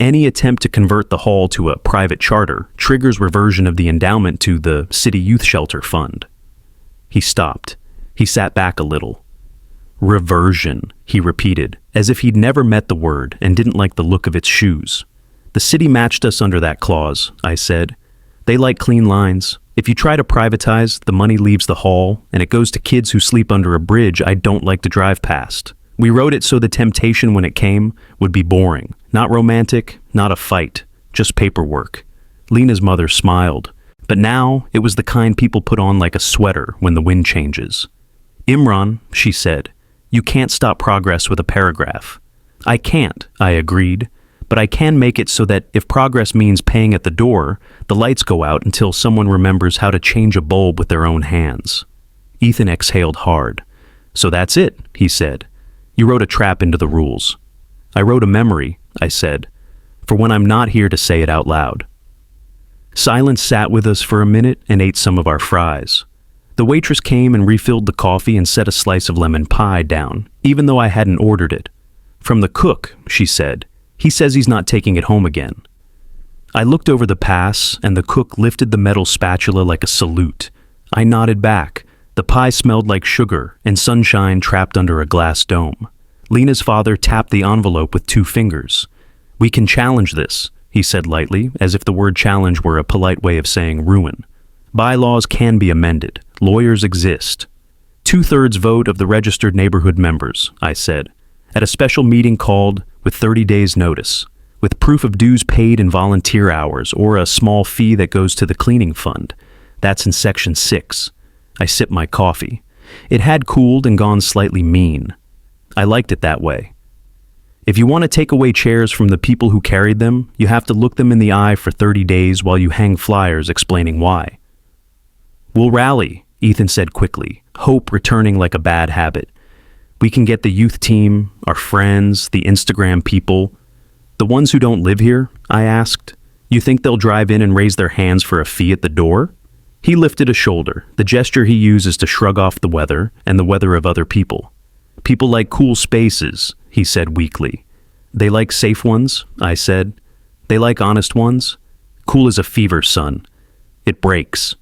Speaker 1: Any attempt to convert the hall to a private charter triggers reversion of the endowment to the City Youth Shelter Fund." He stopped. He sat back a little. "Reversion," he repeated, as if he'd never met the word and didn't like the look of its shoes. "The city matched us under that clause," I said. "They like clean lines. If you try to privatize, the money leaves the hall, and it goes to kids who sleep under a bridge I don't like to drive past. We wrote it so the temptation when it came would be boring. Not romantic, not a fight, just paperwork." Lena's mother smiled, but now it was the kind people put on like a sweater when the wind changes. "Imran," she said, "you can't stop progress with a paragraph." "I can't," I agreed, "but I can make it so that if progress means paying at the door, the lights go out until someone remembers how to change a bulb with their own hands." Ethan exhaled hard. "So that's it," he said. "You wrote a trap into the rules." "I wrote a memory," I said, "for when I'm not here to say it out loud." Silence sat with us for a minute and ate some of our fries. The waitress came and refilled the coffee and set a slice of lemon pie down, even though I hadn't ordered it. "From the cook," she said. "He says he's not taking it home again." I looked over the pass, and the cook lifted the metal spatula like a salute. I nodded back. The pie smelled like sugar and sunshine trapped under a glass dome. Lena's father tapped the envelope with 2 fingers. "We can challenge this," he said lightly, as if the word challenge were a polite way of saying ruin. "Bylaws can be amended. Lawyers exist." 2/3 vote of the registered neighborhood members, I said, at a special meeting called with 30 days' notice, with proof of dues paid in volunteer hours or a small fee that goes to the cleaning fund. That's in section 6. I sipped my coffee. It had cooled and gone slightly mean. I liked it that way. "If you want to take away chairs from the people who carried them, you have to look them in the eye for 30 days while you hang flyers explaining why." "We'll rally," Ethan said quickly, hope returning like a bad habit. "We can get the youth team, our friends, the Instagram people." "The ones who don't live here?" I asked. "You think they'll drive in and raise their hands for a fee at the door?" He lifted a shoulder, the gesture he uses to shrug off the weather and the weather of other people. "People like cool spaces," he said weakly. "They like safe ones," I said. "They like honest ones. Cool is a fever, son. It breaks."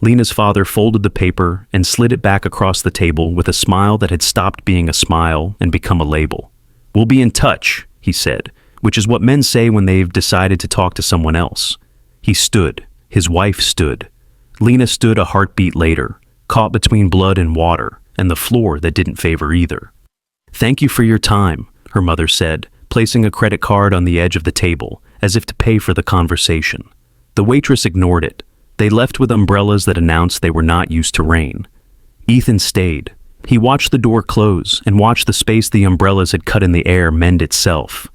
Speaker 1: Lena's father folded the paper and slid it back across the table with a smile that had stopped being a smile and become a label. "We'll be in touch," he said, which is what men say when they've decided to talk to someone else. He stood. His wife stood. Lena stood a heartbeat later, caught between blood and water, and the floor that didn't favor either. "Thank you for your time," her mother said, placing a credit card on the edge of the table, as if to pay for the conversation. The waitress ignored it. They left with umbrellas that announced they were not used to rain. Ethan stayed. He watched the door close and watched the space the umbrellas had cut in the air mend itself.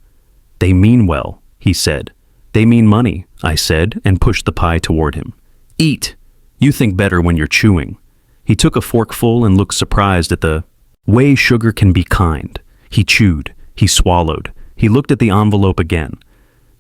Speaker 1: "They mean well," he said. "They mean money," I said, and pushed the pie toward him. "Eat. You think better when you're chewing." He took a forkful and looked surprised at the way sugar can be kind. He chewed. He swallowed. He looked at the envelope again.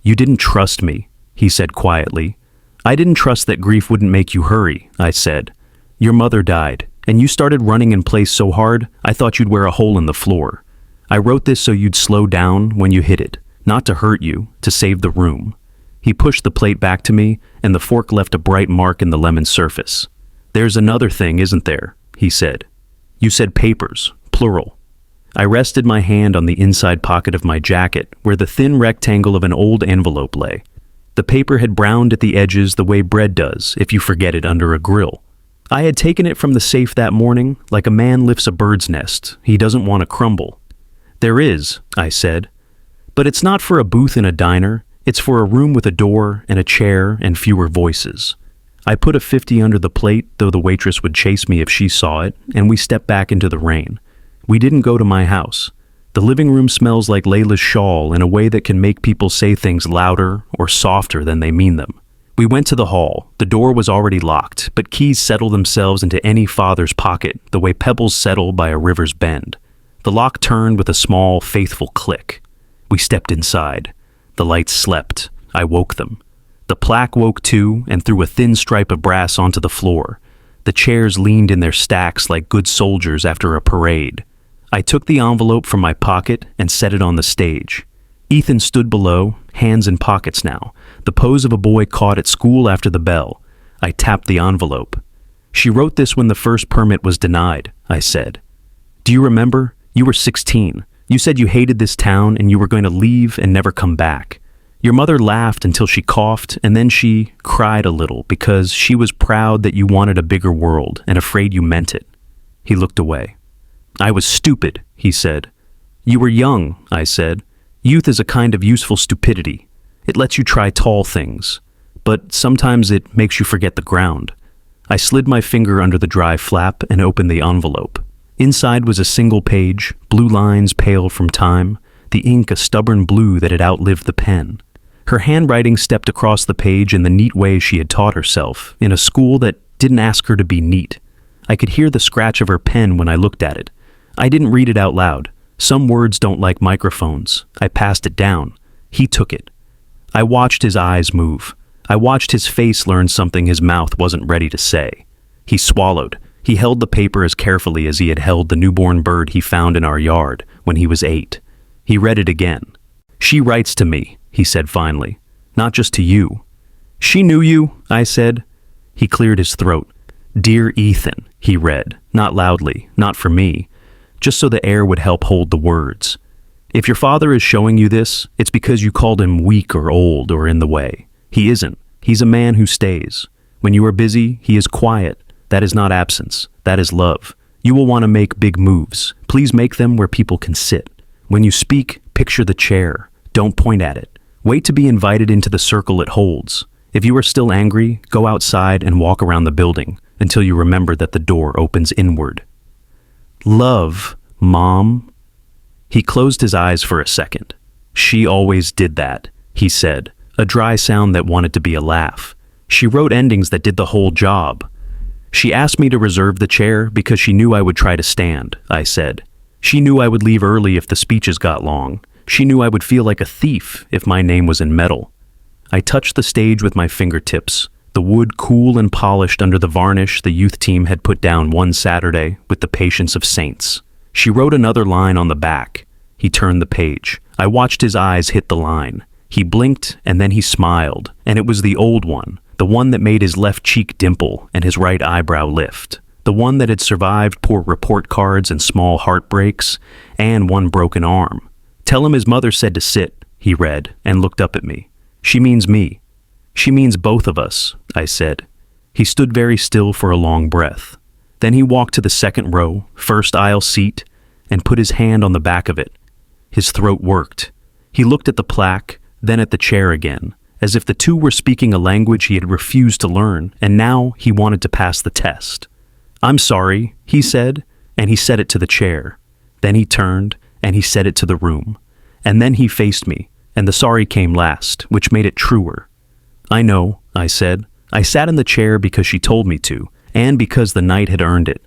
Speaker 1: "You didn't trust me," he said quietly. "I didn't trust that grief wouldn't make you hurry," I said. "Your mother died, and you started running in place so hard, I thought you'd wear a hole in the floor. I wrote this so you'd slow down when you hit it, not to hurt you, to save the room." He pushed the plate back to me, and the fork left a bright mark in the lemon surface. "There's another thing, isn't there?" he said. "You said papers, plural." I rested my hand on the inside pocket of my jacket, where the thin rectangle of an old envelope lay. The paper had browned at the edges the way bread does if you forget it under a grill. I had taken it from the safe that morning, like a man lifts a bird's nest he doesn't want to crumble. "There is," I said. "But it's not for a booth in a diner. It's for a room with a door and a chair and fewer voices. I put a 50 under the plate, though the waitress would chase me if she saw it, and we stepped back into the rain. We didn't go to my house. The living room smells like Layla's shawl in a way that can make people say things louder or softer than they mean them. We went to the hall. The door was already locked, but keys settle themselves into any father's pocket the way pebbles settle by a river's bend. The lock turned with a small, faithful click. We stepped inside. The lights slept. I woke them. The plaque woke too and threw a thin stripe of brass onto the floor. The chairs leaned in their stacks like good soldiers after a parade. I took the envelope from my pocket and set it on the stage. Ethan stood below, hands in pockets now, the pose of a boy caught at school after the bell. I tapped the envelope. "She wrote this when the first permit was denied," I said. "Do you remember? You were 16. You said you hated this town and you were going to leave and never come back. Your mother laughed until she coughed, and then she cried a little because she was proud that you wanted a bigger world and afraid you meant it." He looked away. "I was stupid," he said. "You were young," I said. "Youth is a kind of useful stupidity. It lets you try tall things, but sometimes it makes you forget the ground." I slid my finger under the dry flap and opened the envelope. Inside was a single page, blue lines pale from time, the ink a stubborn blue that had outlived the pen. Her handwriting stepped across the page in the neat way she had taught herself, in a school that didn't ask her to be neat. I could hear the scratch of her pen when I looked at it. I didn't read it out loud. Some words don't like microphones. I passed it down. He took it. I watched his eyes move. I watched his face learn something his mouth wasn't ready to say. He swallowed. He held the paper as carefully as he had held the newborn bird he found in our yard when he was 8. He read it again. "She writes to me," he said finally. "Not just to you." "She knew you," I said. He cleared his throat. "Dear Ethan," he read, not loudly, not for me, just so the air would help hold the words. "If your father is showing you this, it's because you called him weak or old or in the way. He isn't. He's a man who stays. When you are busy, he is quiet. That is not absence. That is love. You will want to make big moves. Please make them where people can sit. When you speak, picture the chair. Don't point at it. Wait to be invited into the circle it holds. If you are still angry, go outside and walk around the building until you remember that the door opens inward." "Love, Mom." He closed his eyes for a second. "She always did that," he said, a dry sound that wanted to be a laugh. "She wrote endings that did the whole job. She asked me to reserve the chair because she knew I would try to stand," I said. "She knew I would leave early if the speeches got long. She knew I would feel like a thief if my name was in metal." I touched the stage with my fingertips, the wood cool and polished under the varnish the youth team had put down one Saturday with the patience of saints. She wrote another line on the back. He turned the page. I watched his eyes hit the line. He blinked and then he smiled, and it was the old one, the one that made his left cheek dimple and his right eyebrow lift, the one that had survived poor report cards and small heartbreaks, and one broken arm. "Tell him his mother said to sit," he read, and looked up at me. "She means me." "She means both of us," I said. He stood very still for a long breath. Then he walked to the second row, first aisle seat, and put his hand on the back of it. His throat worked. He looked at the plaque, then at the chair again, as if the two were speaking a language he had refused to learn, and now he wanted to pass the test. "I'm sorry," he said, and he said it to the chair. Then he turned, and he said it to the room. And then he faced me, and the sorry came last, which made it truer. "I know," I said. "I sat in the chair because she told me to, and because the night had earned it."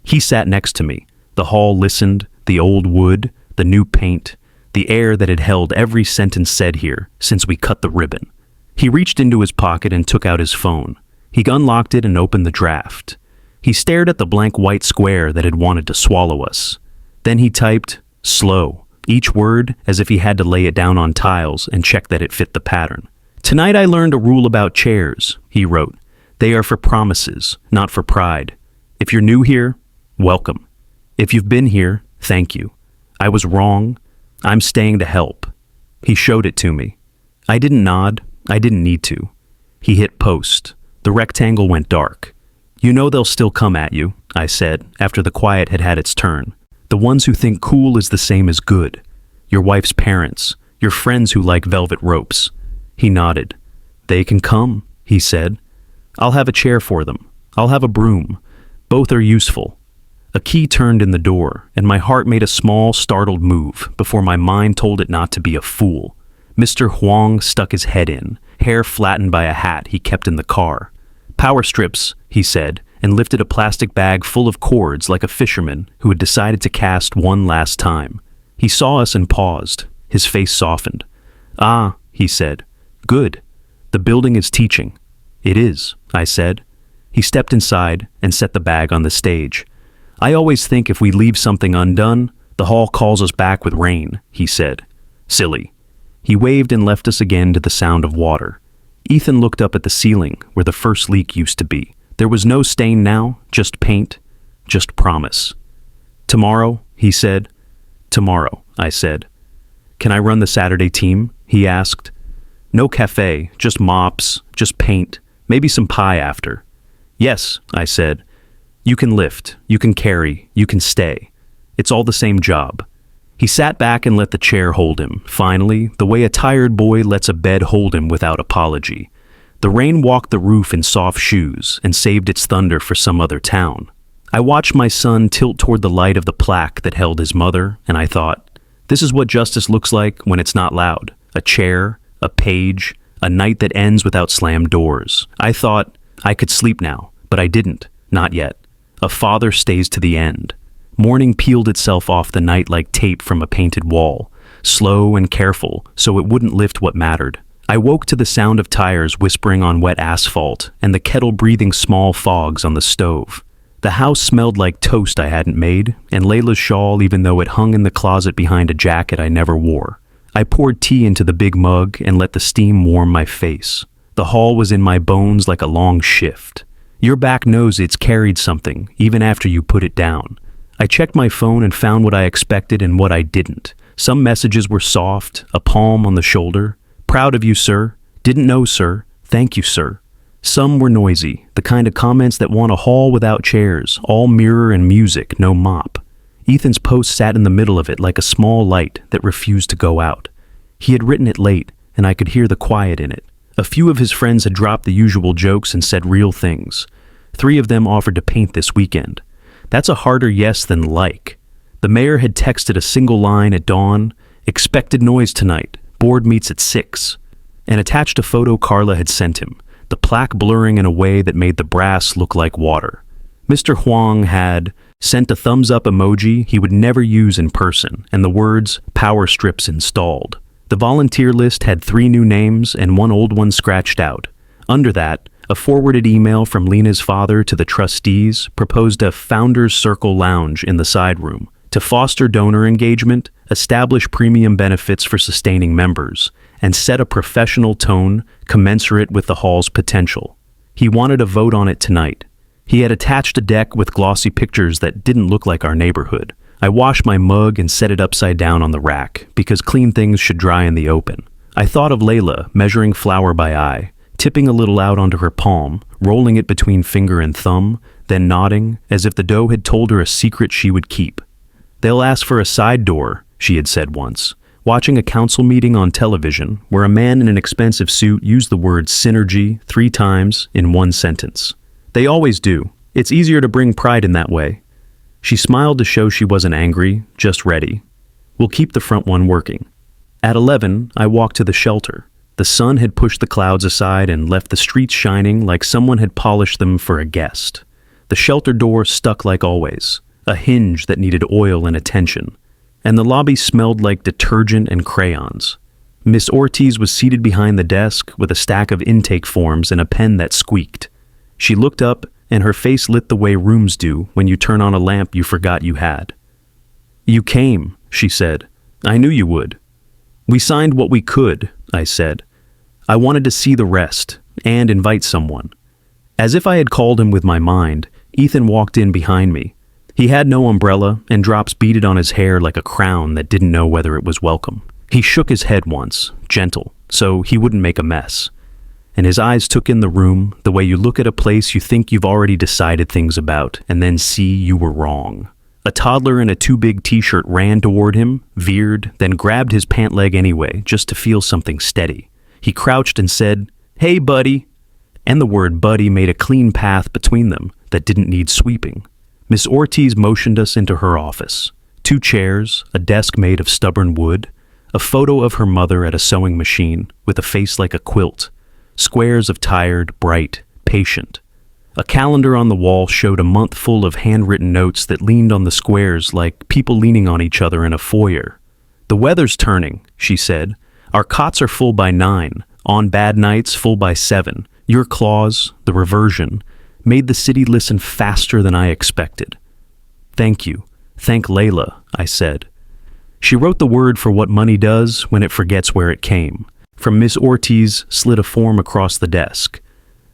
Speaker 1: He sat next to me. The hall listened, the old wood, the new paint, the air that had held every sentence said here since we cut the ribbon. He reached into his pocket and took out his phone. He unlocked it and opened the draft. He stared at the blank white square that had wanted to swallow us. Then he typed, slow, each word as if he had to lay it down on tiles and check that it fit the pattern. "Tonight I learned a rule about chairs," he wrote. "They are for promises, not for pride. If you're new here, welcome. If you've been here, thank you. I was wrong. I'm staying to help." He showed it to me. I didn't nod. I didn't need to. He hit post. The rectangle went dark. "You know they'll still come at you," I said, after the quiet had had its turn. "The ones who think cool is the same as good. Your wife's parents, your friends who like velvet ropes. He nodded. "They can come," he said. "I'll have a chair for them. I'll have a broom. Both are useful." A key turned in the door, and my heart made a small, startled move before my mind told it not to be a fool. Mr. Huang stuck his head in, hair flattened by a hat he kept in the car. "Power strips," he said, and lifted a plastic bag full of cords like a fisherman who had decided to cast one last time. He saw us and paused. His face softened. "Ah," he said. "Good. The building is teaching." "It is," I said. He stepped inside and set the bag on the stage. "I always think if we leave something undone, the hall calls us back with rain," he said. "Silly." He waved and left us again to the sound of water. Ethan looked up at the ceiling where the first leak used to be. There was no stain now, just paint, just promise. "Tomorrow," he said. "Tomorrow," I said. "Can I run the Saturday team?" he asked. "No cafe, just mops, just paint, maybe some pie after." "Yes," I said. "You can lift, you can carry, you can stay. It's all the same job." He sat back and let the chair hold him, finally, the way a tired boy lets a bed hold him without apology. The rain walked the roof in soft shoes and saved its thunder for some other town. I watched my son tilt toward the light of the plaque that held his mother, and I thought, this is what justice looks like when it's not loud. A chair, a page, a night that ends without slammed doors. I thought, I could sleep now, but I didn't, not yet. A father stays to the end. Morning peeled itself off the night like tape from a painted wall, slow and careful so it wouldn't lift what mattered. I woke to the sound of tires whispering on wet asphalt and the kettle breathing small fogs on the stove. The house smelled like toast I hadn't made, and Layla's shawl even though it hung in the closet behind a jacket I never wore. I poured tea into the big mug and let the steam warm my face. The hall was in my bones like a long shift. Your back knows it's carried something, even after you put it down. I checked my phone and found what I expected and what I didn't. Some messages were soft, a palm on the shoulder. "Proud of you, sir. Didn't know, sir. Thank you, sir." Some were noisy, the kind of comments that want a hall without chairs, all mirror and music, no mop. Ethan's post sat in the middle of it like a small light that refused to go out. He had written it late, and I could hear the quiet in it. A few of his friends had dropped the usual jokes and said real things. 3 of them offered to paint this weekend. That's a harder yes than like. The mayor had texted a single line at dawn, "Expected noise tonight, board meets at 6, and attached a photo Carla had sent him, the plaque blurring in a way that made the brass look like water. Mr. Huang had sent a thumbs-up emoji he would never use in person, and the words, "Power strips installed." The volunteer list had 3 new names and 1 old one scratched out. Under that, a forwarded email from Lena's father to the trustees proposed a Founders Circle lounge in the side room to foster donor engagement, establish premium benefits for sustaining members, and set a professional tone commensurate with the hall's potential. He wanted a vote on it tonight. He had attached a deck with glossy pictures that didn't look like our neighborhood. I washed my mug and set it upside down on the rack, because clean things should dry in the open. I thought of Layla measuring flour by eye, tipping a little out onto her palm, rolling it between finger and thumb, then nodding, as if the dough had told her a secret she would keep. "They'll ask for a side door," she had said once, watching a council meeting on television where a man in an expensive suit used the word synergy 3 times in one sentence. "They always do. It's easier to bring pride in that way." She smiled to show she wasn't angry, just ready. "We'll keep the front one working." At 11, I walked to the shelter. The sun had pushed the clouds aside and left the streets shining like someone had polished them for a guest. The shelter door stuck like always, a hinge that needed oil and attention, and the lobby smelled like detergent and crayons. Miss Ortiz was seated behind the desk with a stack of intake forms and a pen that squeaked. She looked up, and her face lit the way rooms do when you turn on a lamp you forgot you had. "You came," she said. "I knew you would." "We signed what we could," I said. I wanted to see the rest, and invite someone. As if I had called him with my mind, Ethan walked in behind me. He had no umbrella, and drops beaded on his hair like a crown that didn't know whether it was welcome. He shook his head once, gentle, so he wouldn't make a mess. And his eyes took in the room, the way you look at a place you think you've already decided things about, and then see you were wrong. A toddler in a too big t-shirt ran toward him, veered, then grabbed his pant leg anyway, just to feel something steady. He crouched and said, "Hey, buddy." And the word buddy made a clean path between them that didn't need sweeping. Miss Ortiz motioned us into her office. 2 chairs, a desk made of stubborn wood, a photo of her mother at a sewing machine with a face like a quilt, squares of tired, bright, patient. A calendar on the wall showed a month full of handwritten notes that leaned on the squares like people leaning on each other in a foyer. "The weather's turning," she said. "Our cots are full by 9, on bad nights full by 7. Your clause, the reversion, made the city listen faster than I expected." "Thank you. Thank Layla," I said. She wrote the word for what money does when it forgets where it came. From Miss Ortiz slid a form across the desk.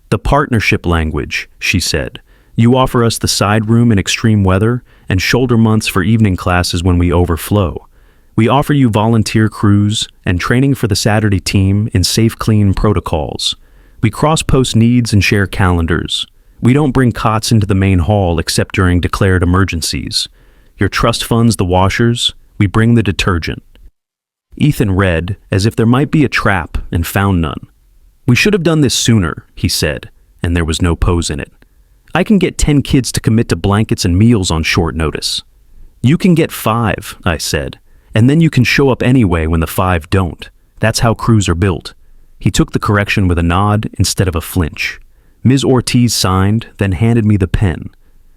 Speaker 1: "The partnership language," she said. "You offer us the side room in extreme weather and shoulder months for evening classes when we overflow. We offer you volunteer crews and training for the Saturday team in safe, clean protocols. We cross-post needs and share calendars. We don't bring cots into the main hall except during declared emergencies. Your trust funds the washers. We bring the detergent." Ethan read as if there might be a trap and found none. "We should have done this sooner," he said, and there was no pose in it. "I can get 10 kids to commit to blankets and meals on short notice." "You can get 5, I said, "and then you can show up anyway when the 5 don't. That's how crews are built." He took the correction with a nod instead of a flinch. Ms. Ortiz signed, then handed me the pen.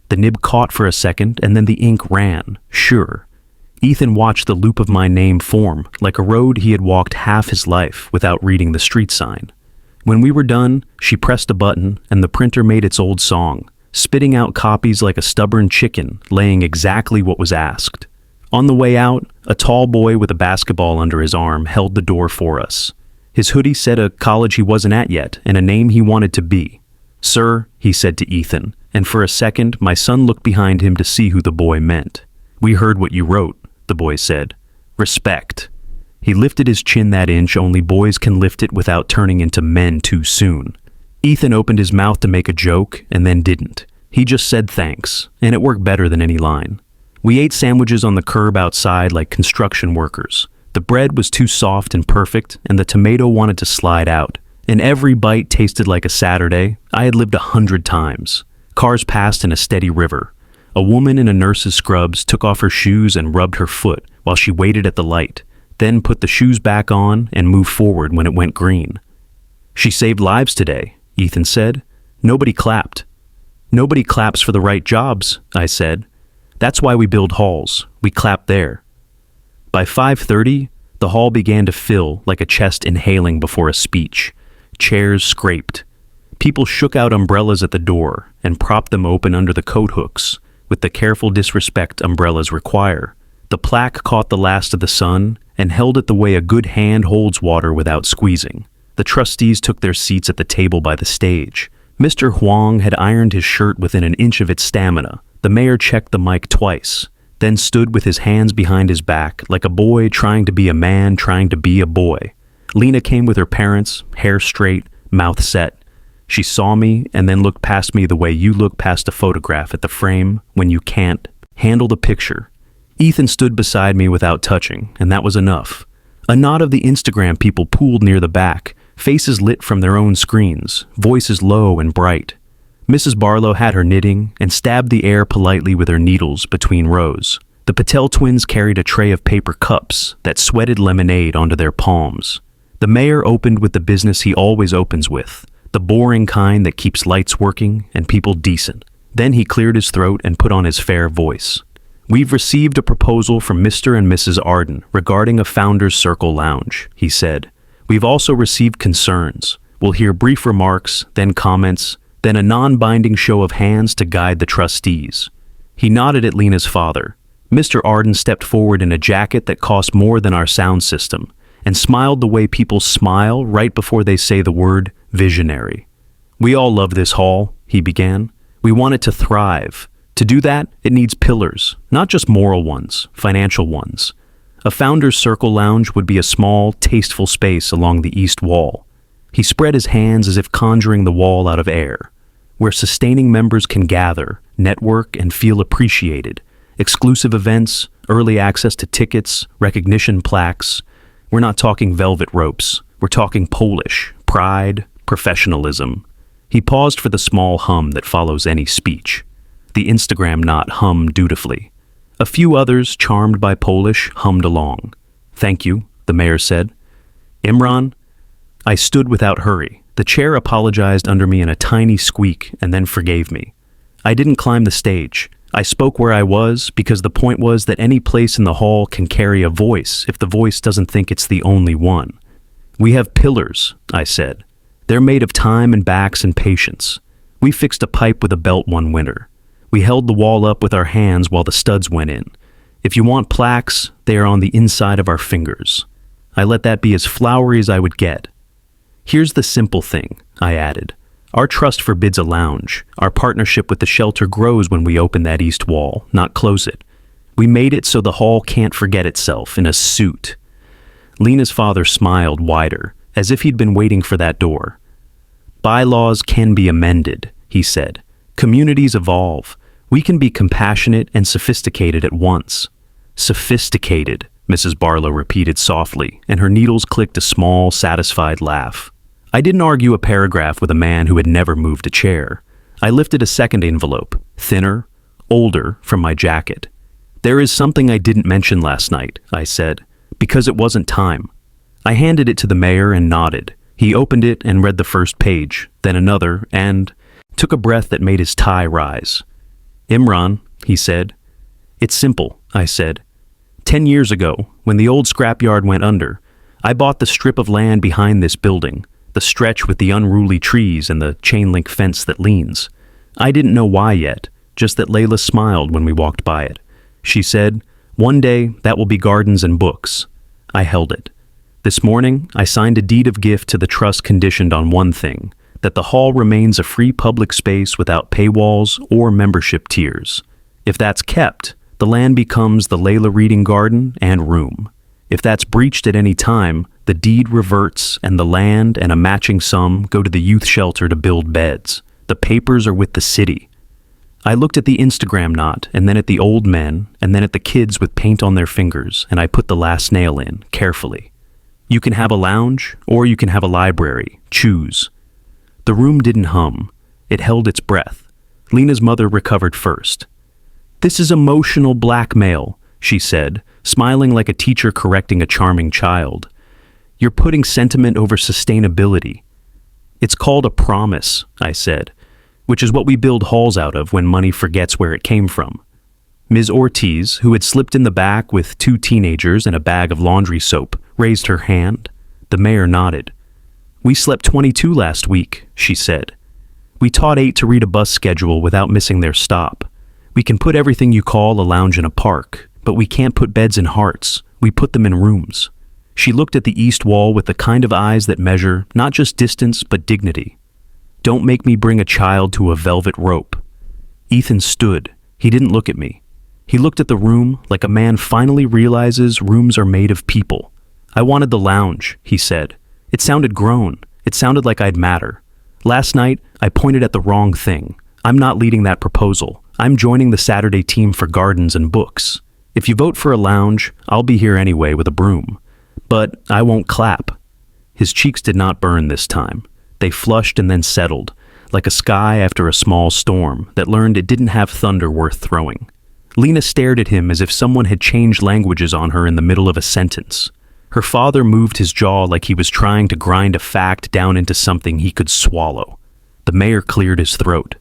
Speaker 1: The nib caught for a second, and then the ink ran, sure. Ethan watched the loop of my name form, like a road he had walked half his life without reading the street sign. When we were done, she pressed a button, and the printer made its old song, spitting out copies like a stubborn chicken, laying exactly what was asked. On the way out, a tall boy with a basketball under his arm held the door for us. His hoodie said a college he wasn't at yet and a name he wanted to be. "Sir," he said to Ethan, and for a second my son looked behind him to see who the boy meant. "We heard what you wrote," the boy said. "Respect." He lifted his chin that inch only boys can lift it without turning into men too soon. Ethan opened his mouth to make a joke and then didn't. He just said thanks, and it worked better than any line. We ate sandwiches on the curb outside like construction workers. The bread was too soft and perfect, and the tomato wanted to slide out. And every bite tasted like a Saturday I had lived 100 times. Cars passed in a steady river. A woman in a nurse's scrubs took off her shoes and rubbed her foot while she waited at the light, then put the shoes back on and moved forward when it went green. "She saved lives today," Ethan said. "Nobody clapped." "Nobody claps for the right jobs," I said. "That's why we build halls. We clap there." By 5:30, the hall began to fill like a chest inhaling before a speech. Chairs scraped. People shook out umbrellas at the door and propped them open under the coat hooks with the careful disrespect umbrellas require. The plaque caught the last of the sun and held it the way a good hand holds water without squeezing. The trustees took their seats at the table by the stage. Mr. Huang had ironed his shirt within an inch of its stamina. The mayor checked the mic twice, then stood with his hands behind his back like a boy trying to be a man trying to be a boy. Lena came with her parents, hair straight, mouth set. She saw me and then looked past me the way you look past a photograph at the frame when you can't handle the picture. Ethan stood beside me without touching, and that was enough. A knot of the Instagram people pooled near the back, faces lit from their own screens, voices low and bright. Mrs. Barlow had her knitting and stabbed the air politely with her needles between rows. The Patel twins carried a tray of paper cups that sweated lemonade onto their palms. The mayor opened with the business he always opens with, the boring kind that keeps lights working and people decent. Then he cleared his throat and put on his fair voice. "We've received a proposal from Mr. and Mrs. Arden regarding a Founders Circle lounge," he said. "We've also received concerns. We'll hear brief remarks, then comments, then a non-binding show of hands to guide the trustees." He nodded at Lena's father. Mr. Arden stepped forward in a jacket that cost more than our sound system and smiled the way people smile right before they say the word visionary. "We all love this hall," he began. "We want it to thrive. To do that, it needs pillars, not just moral ones, financial ones. A Founders Circle lounge would be a small, tasteful space along the east wall." He spread his hands as if conjuring the wall out of air, where sustaining members can gather, network, and feel appreciated. Exclusive events, early access to tickets, recognition plaques. We're not talking velvet ropes. We're talking Polish, pride, professionalism. He paused for the small hum that follows any speech. The Instagram knot hummed dutifully. A few others, charmed by Polish, hummed along. "Thank you," the mayor said. "Imran?" I stood without hurry. The chair apologized under me in a tiny squeak and then forgave me. I didn't climb the stage. I spoke where I was because the point was that any place in the hall can carry a voice if the voice doesn't think it's the only one. "We have pillars," I said. "They're made of time and backs and patience. We fixed a pipe with a belt one winter. We held the wall up with our hands while the studs went in. If you want plaques, they are on the inside of our fingers." I let that be as flowery as I would get. "Here's the simple thing," I added. "Our trust forbids a lounge. Our partnership with the shelter grows when we open that east wall, not close it. We made it so the hall can't forget itself in a suit." Lena's father smiled wider, as if he'd been waiting for that door. "Bylaws can be amended," he said. "Communities evolve. We can be compassionate and sophisticated at once." "Sophisticated," Mrs. Barlow repeated softly, and her needles clicked a small, satisfied laugh. I didn't argue a paragraph with a man who had never moved a chair. I lifted a second envelope, thinner, older, from my jacket. "There is something I didn't mention last night," I said, "because it wasn't time." I handed it to the mayor and nodded. He opened it and read the first page, then another, and took a breath that made his tie rise. "Imran," he said. "It's simple," I said. 10 years ago, when the old scrapyard went under, I bought the strip of land behind this building, the stretch with the unruly trees and the chain-link fence that leans. I didn't know why yet, just that Layla smiled when we walked by it. She said, "One day, that will be gardens and books." I held it. This morning, I signed a deed of gift to the trust conditioned on one thing, that the hall remains a free public space without paywalls or membership tiers. If that's kept, the land becomes the Layla Reading Garden and Room. If that's breached at any time, the deed reverts and the land and a matching sum go to the youth shelter to build beds. The papers are with the city. I looked at the Instagram knot and then at the old men and then at the kids with paint on their fingers, and I put the last nail in, carefully. "You can have a lounge or you can have a library. Choose." The room didn't hum. It held its breath. Lena's mother recovered first. "This is emotional blackmail," she said, smiling like a teacher correcting a charming child. "You're putting sentiment over sustainability." "It's called a promise," I said, "which is what we build halls out of when money forgets where it came from." Ms. Ortiz, who had slipped in the back with 2 teenagers and a bag of laundry soap, raised her hand. The mayor nodded. "We slept 22 last week," she said. "We taught 8 to read a bus schedule without missing their stop. We can put everything you call a lounge in a park, but we can't put beds in hearts. We put them in rooms." She looked at the east wall with the kind of eyes that measure not just distance but dignity. "Don't make me bring a child to a velvet rope." Ethan stood. He didn't look at me. He looked at the room like a man finally realizes rooms are made of people. "I wanted the lounge," he said. It sounded grown. It sounded like I'd matter. "Last night, I pointed at the wrong thing. I'm not leading that proposal. I'm joining the Saturday team for gardens and books. If you vote for a lounge, I'll be here anyway with a broom. But I won't clap." His cheeks did not burn this time. They flushed and then settled, like a sky after a small storm that learned it didn't have thunder worth throwing. Lena stared at him as if someone had changed languages on her in the middle of a sentence. Her father moved his jaw like he was trying to grind a fact down into something he could swallow. The mayor cleared his throat.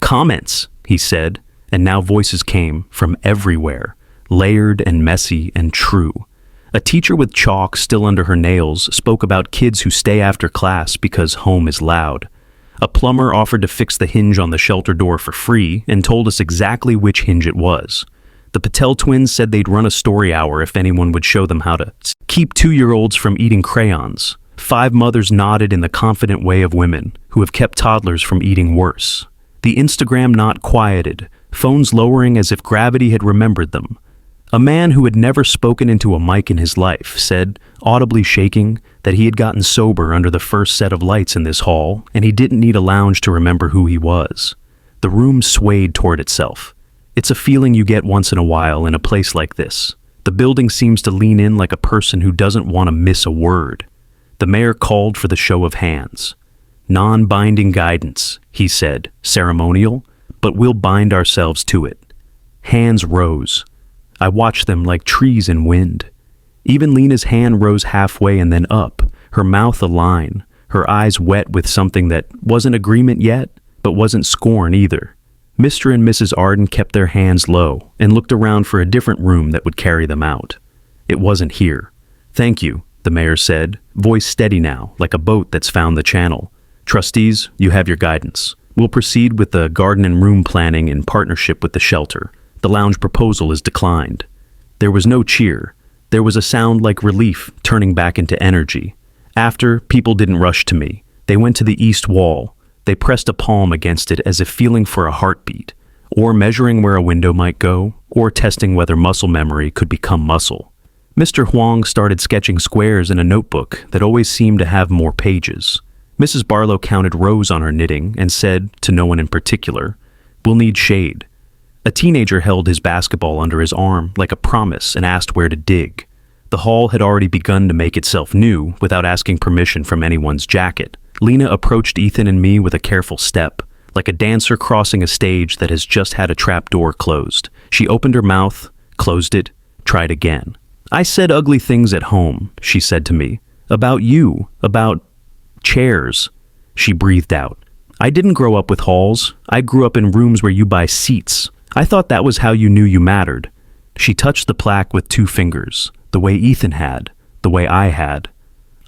Speaker 1: "Comments," he said, and now voices came from everywhere, layered and messy and true. A teacher with chalk still under her nails spoke about kids who stay after class because home is loud. A plumber offered to fix the hinge on the shelter door for free and told us exactly which hinge it was. The Patel twins said they'd run a story hour if anyone would show them how to keep 2-year-olds from eating crayons. 5 mothers nodded in the confident way of women who have kept toddlers from eating worse. The Instagram knot quieted, phones lowering as if gravity had remembered them. A man who had never spoken into a mic in his life said, audibly shaking, that he had gotten sober under the first set of lights in this hall, and he didn't need a lounge to remember who he was. The room swayed toward itself. It's a feeling you get once in a while in a place like this. The building seems to lean in like a person who doesn't want to miss a word. The mayor called for the show of hands. Non-binding guidance, he said, ceremonial, but we'll bind ourselves to it. Hands rose. I watched them like trees in wind. Even Lena's hand rose halfway and then up, her mouth a line, her eyes wet with something that wasn't agreement yet, but wasn't scorn either. Mr. and Mrs. Arden kept their hands low and looked around for a different room that would carry them out. It wasn't here. Thank you, the mayor said, voice steady now, like a boat that's found the channel. Trustees, you have your guidance. We'll proceed with the garden and room planning in partnership with the shelter. The lounge proposal is declined. There was no cheer. There was a sound like relief turning back into energy. After, people didn't rush to me. They went to the east wall. They pressed a palm against it as if feeling for a heartbeat, or measuring where a window might go, or testing whether muscle memory could become muscle. Mr. Huang started sketching squares in a notebook that always seemed to have more pages. Mrs. Barlow counted rows on her knitting and said, to no one in particular, "We'll need shade." A teenager held his basketball under his arm like a promise and asked where to dig. The hall had already begun to make itself new without asking permission from anyone's jacket. Lena approached Ethan and me with a careful step, like a dancer crossing a stage that has just had a trap door closed. She opened her mouth, closed it, tried again. "I said ugly things at home," she said to me. "About you, about chairs." She breathed out. "I didn't grow up with halls. I grew up in rooms where you buy seats. I thought that was how you knew you mattered." She touched the plaque with 2 fingers, the way Ethan had, the way I had.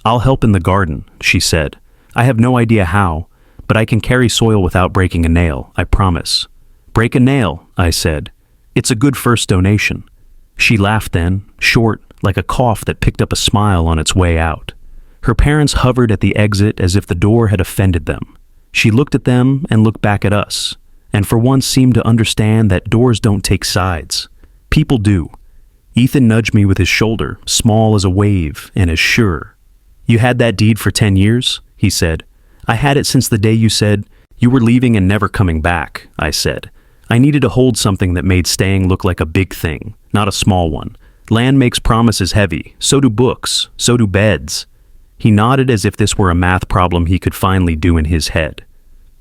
Speaker 1: "I'll help in the garden," she said. "I have no idea how, but I can carry soil without breaking a nail, I promise." "Break a nail," I said. "It's a good first donation." She laughed then, short, like a cough that picked up a smile on its way out. Her parents hovered at the exit as if the door had offended them. She looked at them and looked back at us, and for once seemed to understand that doors don't take sides. People do. Ethan nudged me with his shoulder, small as a wave and as sure. "You had that deed for 10 years?" he said. "I had it since the day you said you were leaving and never coming back," I said. "I needed to hold something that made staying look like a big thing, not a small one. Land makes promises heavy, so do books, so do beds." He nodded as if this were a math problem he could finally do in his head.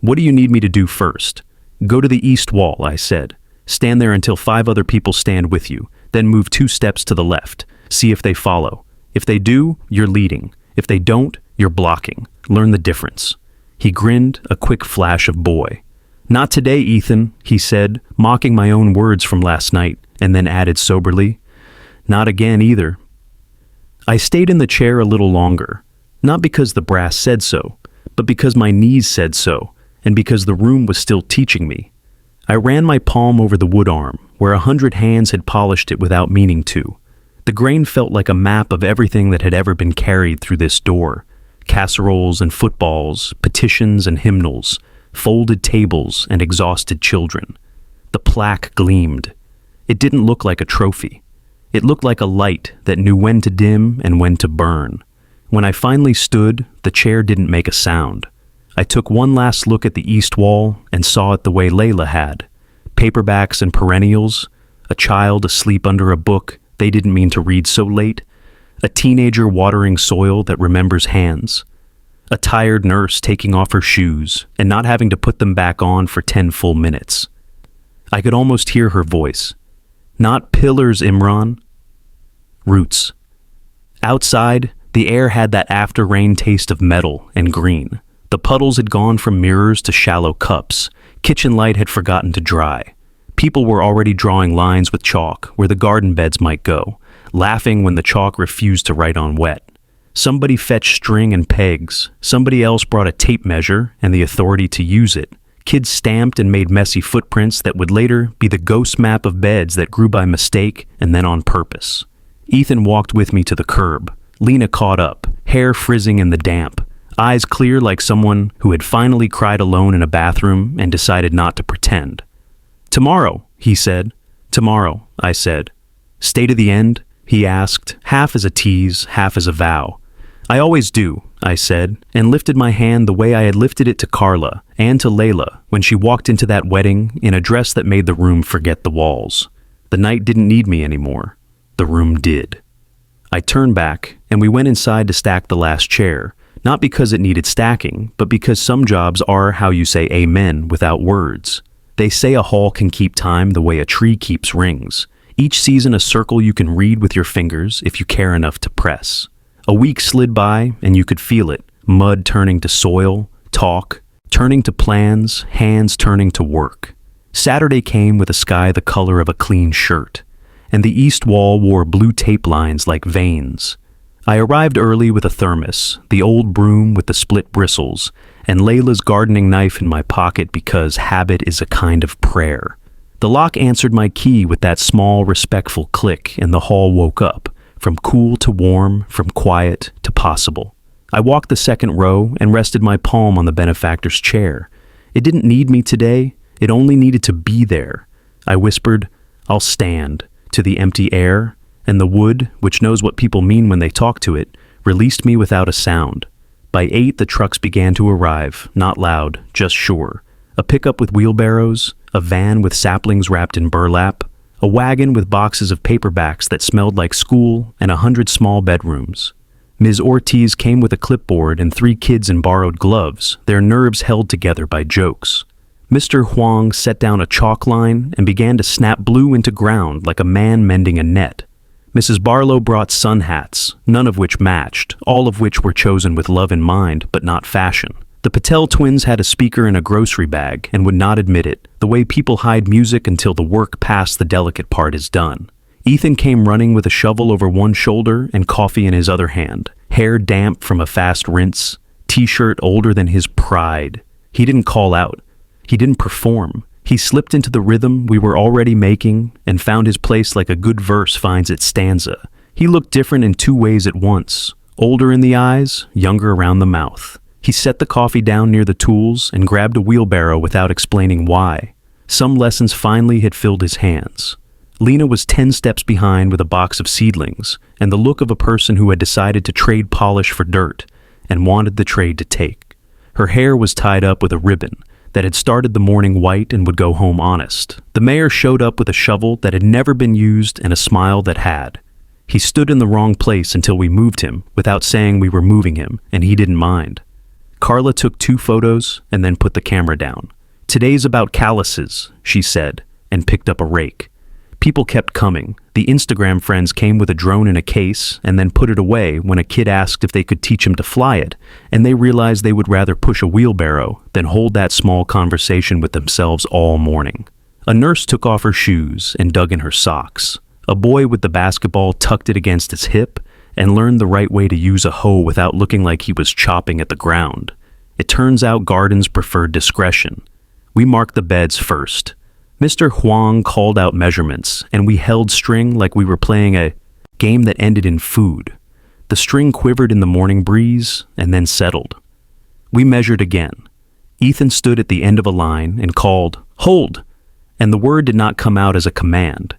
Speaker 1: "What do you need me to do first?" "Go to the east wall," I said. "Stand there until 5 other people stand with you, then move 2 steps to the left. See if they follow. If they do, you're leading. If they don't, you're blocking. Learn the difference." He grinned, a quick flash of boy. "Not today, Ethan," he said, mocking my own words from last night, and then added soberly, "Not again either." I stayed in the chair a little longer, not because the brass said so, but because my knees said so, and because the room was still teaching me. I ran my palm over the wood arm, where 100 hands had polished it without meaning to. The grain felt like a map of everything that had ever been carried through this door. Casseroles and footballs, petitions and hymnals, folded tables and exhausted children. The plaque gleamed. It didn't look like a trophy. It looked like a light that knew when to dim and when to burn. When I finally stood, the chair didn't make a sound. I took one last look at the east wall and saw it the way Layla had. Paperbacks and perennials, a child asleep under a book they didn't mean to read so late, a teenager watering soil that remembers hands, a tired nurse taking off her shoes and not having to put them back on for 10 full minutes. I could almost hear her voice. "Not pillars, Imran. Roots." Outside, the air had that after-rain taste of metal and green. The puddles had gone from mirrors to shallow cups. Kitchen light had forgotten to dry. People were already drawing lines with chalk where the garden beds might go, laughing when the chalk refused to write on wet. Somebody fetched string and pegs. Somebody else brought a tape measure and the authority to use it. Kids stamped and made messy footprints that would later be the ghost map of beds that grew by mistake and then on purpose. Ethan walked with me to the curb. Lena caught up, hair frizzing in the damp, eyes clear like someone who had finally cried alone in a bathroom and decided not to pretend. "Tomorrow," he said. "Tomorrow," I said. "Stay to the end?" he asked, half as a tease, half as a vow. "I always do," I said, and lifted my hand the way I had lifted it to Carla and to Layla when she walked into that wedding in a dress that made the room forget the walls. The night didn't need me anymore. The room did. I turned back, and we went inside to stack the last chair, not because it needed stacking, but because some jobs are how you say amen without words. They say a hall can keep time the way a tree keeps rings. Each season a circle you can read with your fingers if you care enough to press. A week slid by, and you could feel it. Mud turning to soil, talk, turning to plans, hands turning to work. Saturday came with a sky the color of a clean shirt, and the east wall wore blue tape lines like veins. I arrived early with a thermos, the old broom with the split bristles, and Layla's gardening knife in my pocket because habit is a kind of prayer. The lock answered my key with that small, respectful click, and the hall woke up, from cool to warm, from quiet to possible. I walked the second row and rested my palm on the benefactor's chair. It didn't need me today, it only needed to be there. I whispered, "I'll stand," to the empty air, and the wood, which knows what people mean when they talk to it, released me without a sound. By 8, the trucks began to arrive, not loud, just sure. A pickup with wheelbarrows, a van with saplings wrapped in burlap, a wagon with boxes of paperbacks that smelled like school, and 100 small bedrooms. Ms. Ortiz came with a clipboard and 3 kids in borrowed gloves, their nerves held together by jokes. Mr. Huang set down a chalk line and began to snap blue into ground like a man mending a net. Mrs. Barlow brought sun hats, none of which matched, all of which were chosen with love in mind, but not fashion. The Patel twins had a speaker in a grocery bag and would not admit it, the way people hide music until the work past the delicate part is done. Ethan came running with a shovel over one shoulder and coffee in his other hand, hair damp from a fast rinse, t-shirt older than his pride. He didn't call out. He didn't perform. He slipped into the rhythm we were already making and found his place like a good verse finds its stanza. He looked different in 2 ways at once, older in the eyes, younger around the mouth. He set the coffee down near the tools and grabbed a wheelbarrow without explaining why. Some lessons finally had filled his hands. Lena was 10 steps behind with a box of seedlings and the look of a person who had decided to trade polish for dirt and wanted the trade to take. Her hair was tied up with a ribbon that had started the morning white and would go home honest. The mayor showed up with a shovel that had never been used and a smile that had. He stood in the wrong place until we moved him without saying we were moving him, and he didn't mind. Carla took 2 photos and then put the camera down. "Today's about calluses," she said, and picked up a rake. People kept coming. The Instagram friends came with a drone in a case and then put it away when a kid asked if they could teach him to fly it, and they realized they would rather push a wheelbarrow than hold that small conversation with themselves all morning. A nurse took off her shoes and dug in her socks. A boy with the basketball tucked it against his hip and learned the right way to use a hoe without looking like he was chopping at the ground. It turns out gardens prefer discretion. We marked the beds first. Mr. Huang called out measurements, and we held string like we were playing a game that ended in food. The string quivered in the morning breeze and then settled. We measured again. Ethan stood at the end of a line and called, "Hold!" And the word did not come out as a command.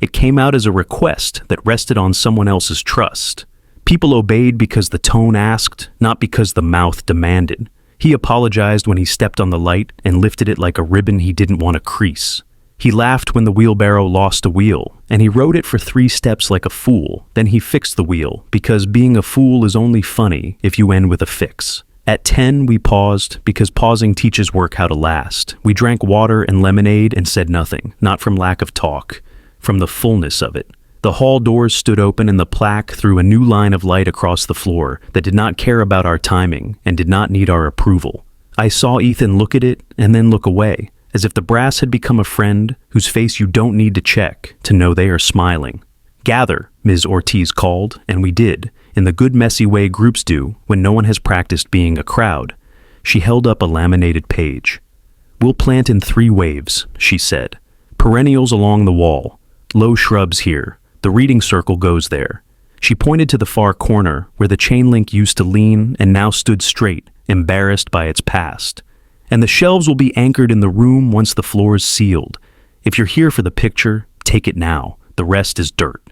Speaker 1: It came out as a request that rested on someone else's trust. People obeyed because the tone asked, not because the mouth demanded. He apologized when he stepped on the light and lifted it like a ribbon he didn't want to crease. He laughed when the wheelbarrow lost a wheel, and he rode it for 3 steps like a fool. Then he fixed the wheel, because being a fool is only funny if you end with a fix. At 10, we paused, because pausing teaches work how to last. We drank water and lemonade and said nothing, not from lack of talk, from the fullness of it. The hall doors stood open and the plaque threw a new line of light across the floor that did not care about our timing and did not need our approval. I saw Ethan look at it and then look away, as if the brass had become a friend whose face you don't need to check to know they are smiling. "Gather," Ms. Ortiz called, and we did, in the good messy way groups do when no one has practiced being a crowd. She held up a laminated page. "We'll plant in 3 waves," she said. "Perennials along the wall. Low shrubs here. The reading circle goes there." She pointed to the far corner where the chain link used to lean and now stood straight, embarrassed by its past. "And the shelves will be anchored in the room once the floor is sealed. If you're here for the picture, take it now. The rest is dirt."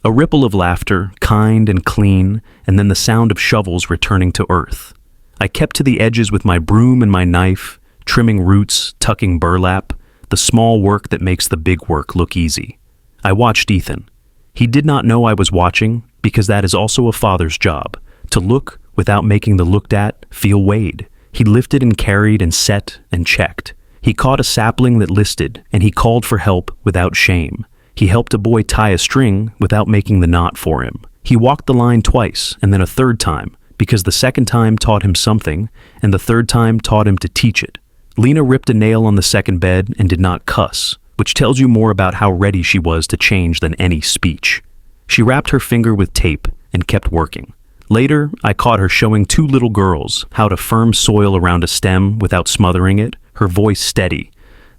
Speaker 1: A ripple of laughter, kind and clean, and then the sound of shovels returning to earth. I kept to the edges with my broom and my knife, trimming roots, tucking burlap, the small work that makes the big work look easy. I watched Ethan. He did not know I was watching, because that is also a father's job, to look without making the looked at feel weighed. He lifted and carried and set and checked. He caught a sapling that listed, and he called for help without shame. He helped a boy tie a string without making the knot for him. He walked the line twice and then a third time, because the second time taught him something, and the third time taught him to teach it. Lena ripped a nail on the second bed and did not cuss, which tells you more about how ready she was to change than any speech. She wrapped her finger with tape and kept working. Later, I caught her showing two little girls how to firm soil around a stem without smothering it, her voice steady,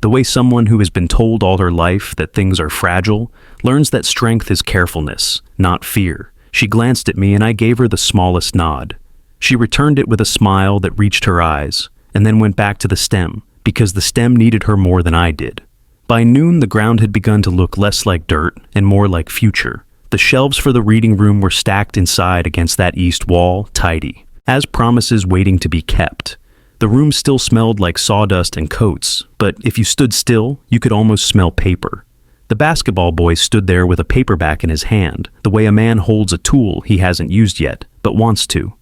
Speaker 1: the way someone who has been told all her life that things are fragile learns that strength is carefulness, not fear. She glanced at me and I gave her the smallest nod. She returned it with a smile that reached her eyes, and then went back to the stem, because the stem needed her more than I did. By noon, the ground had begun to look less like dirt and more like future. The shelves for the reading room were stacked inside against that east wall, tidy, as promises waiting to be kept. The room still smelled like sawdust and coats, but if you stood still, you could almost smell paper. The basketball boy stood there with a paperback in his hand, the way a man holds a tool he hasn't used yet, but wants to.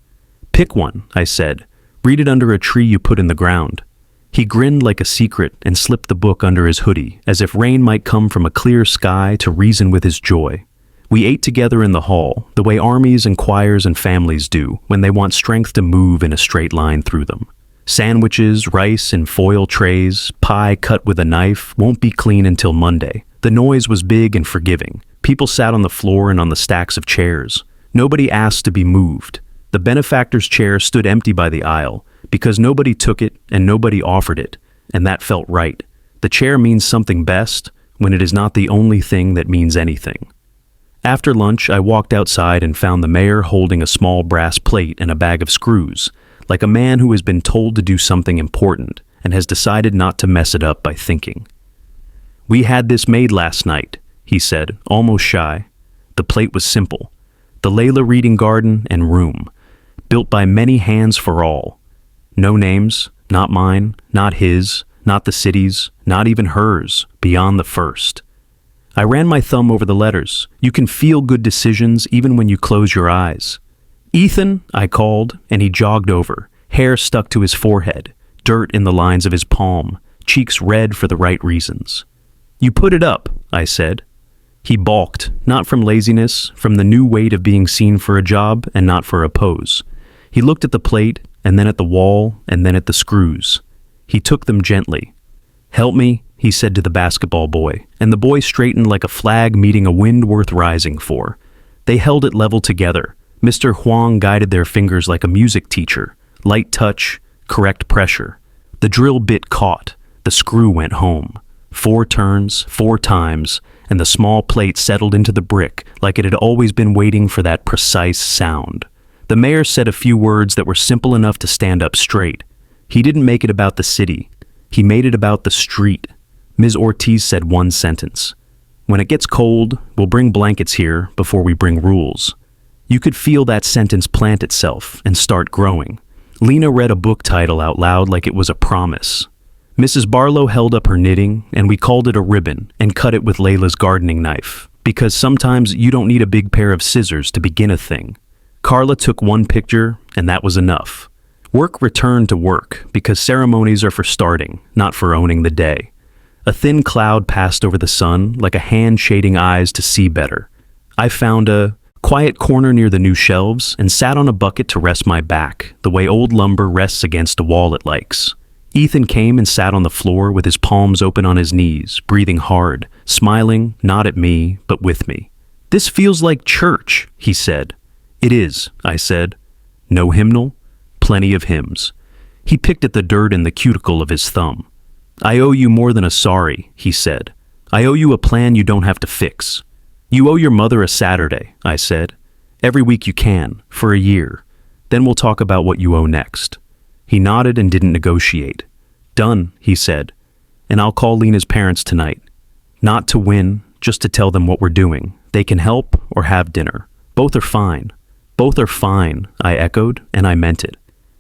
Speaker 1: "Pick one," I said. "Read it under a tree you put in the ground." He grinned like a secret and slipped the book under his hoodie, as if rain might come from a clear sky to reason with his joy. We ate together in the hall, the way armies and choirs and families do when they want strength to move in a straight line through them. Sandwiches, rice in foil trays, pie cut with a knife won't be clean until Monday. The noise was big and forgiving. People sat on the floor and on the stacks of chairs. Nobody asked to be moved. The benefactor's chair stood empty by the aisle, because nobody took it and nobody offered it, and that felt right. The chair means something best when it is not the only thing that means anything. After lunch, I walked outside and found the mayor holding a small brass plate and a bag of screws, like a man who has been told to do something important and has decided not to mess it up by thinking. "We had this made last night," he said, almost shy. The plate was simple. The Layla Reading Garden and Room, built by many hands for all. No names, not mine, not his, not the city's, not even hers, beyond the first. I ran my thumb over the letters. You can feel good decisions even when you close your eyes. "Ethan," I called, and he jogged over, hair stuck to his forehead, dirt in the lines of his palm, cheeks red for the right reasons. "You put it up," I said. He balked, not from laziness, from the new weight of being seen for a job and not for a pose. He looked at the plate, and then at the wall, and then at the screws. He took them gently. "Help me," he said to the basketball boy, and the boy straightened like a flag meeting a wind worth rising for. They held it level together. Mr. Huang guided their fingers like a music teacher. Light touch, correct pressure. The drill bit caught. The screw went home. 4 turns, 4 times, and the small plate settled into the brick like it had always been waiting for that precise sound. The mayor said a few words that were simple enough to stand up straight. He didn't make it about the city. He made it about the street. Ms. Ortiz said one sentence. "When it gets cold, we'll bring blankets here before we bring rules." You could feel that sentence plant itself and start growing. Lena read a book title out loud like it was a promise. Mrs. Barlow held up her knitting, and we called it a ribbon and cut it with Layla's gardening knife, because sometimes you don't need a big pair of scissors to begin a thing. Carla took one picture, and that was enough. Work returned to work, because ceremonies are for starting, not for owning the day. A thin cloud passed over the sun, like a hand shading eyes to see better. I found a quiet corner near the new shelves and sat on a bucket to rest my back, the way old lumber rests against a wall it likes. Ethan came and sat on the floor with his palms open on his knees, breathing hard, smiling not at me, but with me. "This feels like church," he said. "It is," I said. "No hymnal? Plenty of hymns." He picked at the dirt in the cuticle of his thumb. "I owe you more than a sorry," he said. "I owe you a plan you don't have to fix." "You owe your mother a Saturday," I said. "Every week you can, for a year. Then we'll talk about what you owe next." He nodded and didn't negotiate. "Done," he said. "And I'll call Lena's parents tonight. Not to win, just to tell them what we're doing. They can help or have dinner. Both are fine." "Both are fine," I echoed, and I meant it.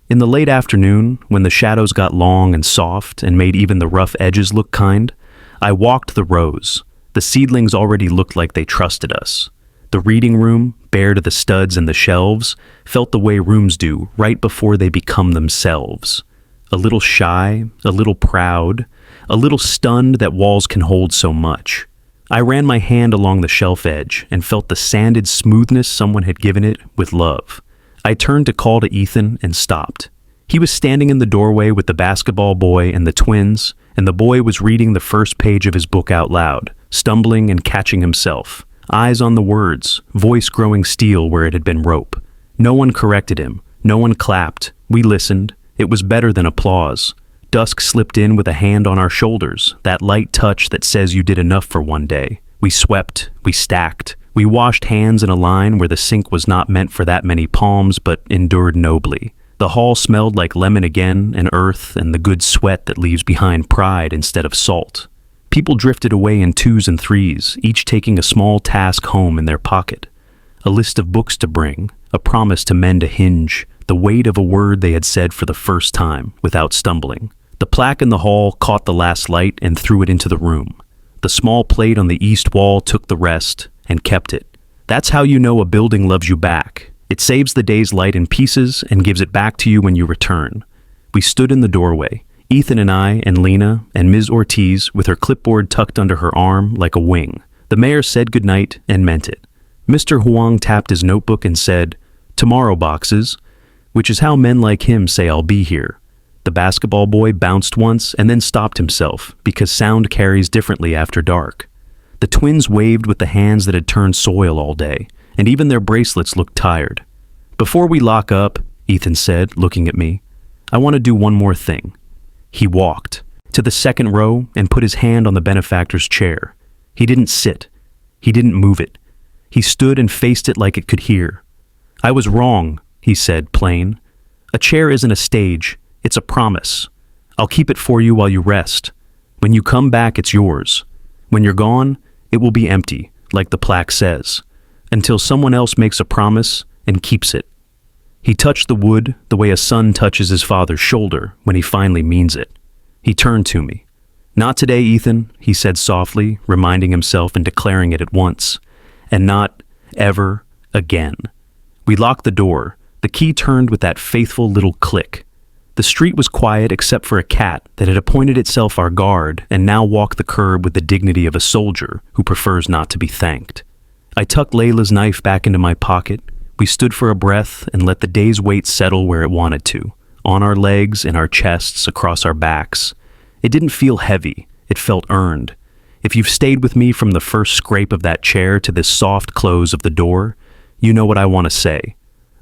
Speaker 1: In the late afternoon, when the shadows got long and soft and made even the rough edges look kind, I walked the rows. The seedlings already looked like they trusted us. The reading room, bare to the studs and the shelves, felt the way rooms do right before they become themselves. A little shy, a little proud, a little stunned that walls can hold so much. I ran my hand along the shelf edge and felt the sanded smoothness someone had given it with love. I turned to call to Ethan and stopped. He was standing in the doorway with the basketball boy and the twins, and the boy was reading the first page of his book out loud, stumbling and catching himself. Eyes on the words, voice growing steel where it had been rope. No one corrected him. No one clapped. We listened. It was better than applause. Dusk slipped in with a hand on our shoulders, that light touch that says you did enough for one day. We swept. We stacked. We washed hands in a line where the sink was not meant for that many palms, but endured nobly. The hall smelled like lemon again, and earth, and the good sweat that leaves behind pride instead of salt. People drifted away in twos and threes, each taking a small task home in their pocket. A list of books to bring, a promise to mend a hinge, the weight of a word they had said for the first time, without stumbling. The plaque in the hall caught the last light and threw it into the room. The small plate on the east wall took the rest and kept it. That's how you know a building loves you back. It saves the day's light in pieces and gives it back to you when you return. We stood in the doorway. Ethan and I and Lena and Ms. Ortiz with her clipboard tucked under her arm like a wing. The mayor said goodnight and meant it. Mr. Huang tapped his notebook and said, "Tomorrow, boxes," which is how men like him say I'll be here. The basketball boy bounced once and then stopped himself because sound carries differently after dark. The twins waved with the hands that had turned soil all day, and even their bracelets looked tired. "Before we lock up," Ethan said, looking at me, "I want to do one more thing." He walked to the second row and put his hand on the benefactor's chair. He didn't sit. He didn't move it. He stood and faced it like it could hear. "I was wrong," he said, plain. "A chair isn't a stage. It's a promise. I'll keep it for you while you rest. When you come back, it's yours. When you're gone, it will be empty, like the plaque says, until someone else makes a promise and keeps it." He touched the wood the way a son touches his father's shoulder when he finally means it. He turned to me. "Not today, Ethan," he said softly, reminding himself and declaring it at once. "And not ever again." We locked the door. The key turned with that faithful little click. The street was quiet except for a cat that had appointed itself our guard and now walked the curb with the dignity of a soldier who prefers not to be thanked. I tucked Layla's knife back into my pocket. We stood for a breath and let the day's weight settle where it wanted to, on our legs, in our chests, across our backs. It didn't feel heavy. It felt earned. If you've stayed with me from the first scrape of that chair to this soft close of the door, you know what I want to say.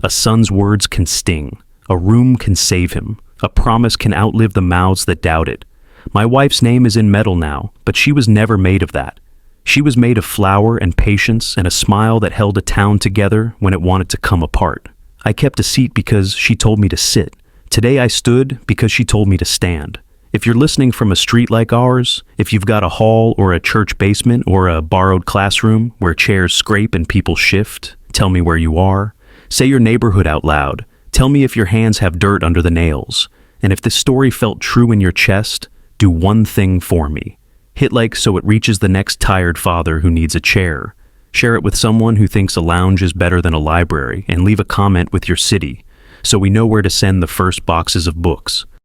Speaker 1: A son's words can sting. A room can save him. A promise can outlive the mouths that doubt it. My wife's name is in metal now, but she was never made of that. She was made of flour and patience and a smile that held a town together when it wanted to come apart. I kept a seat because she told me to sit. Today I stood because she told me to stand. If you're listening from a street like ours, if you've got a hall or a church basement or a borrowed classroom where chairs scrape and people shift, tell me where you are. Say your neighborhood out loud. Tell me if your hands have dirt under the nails. And if this story felt true in your chest, do one thing for me. Hit like so it reaches the next tired father who needs a chair. Share it with someone who thinks a lounge is better than a library, and leave a comment with your city, so we know where to send the first boxes of books.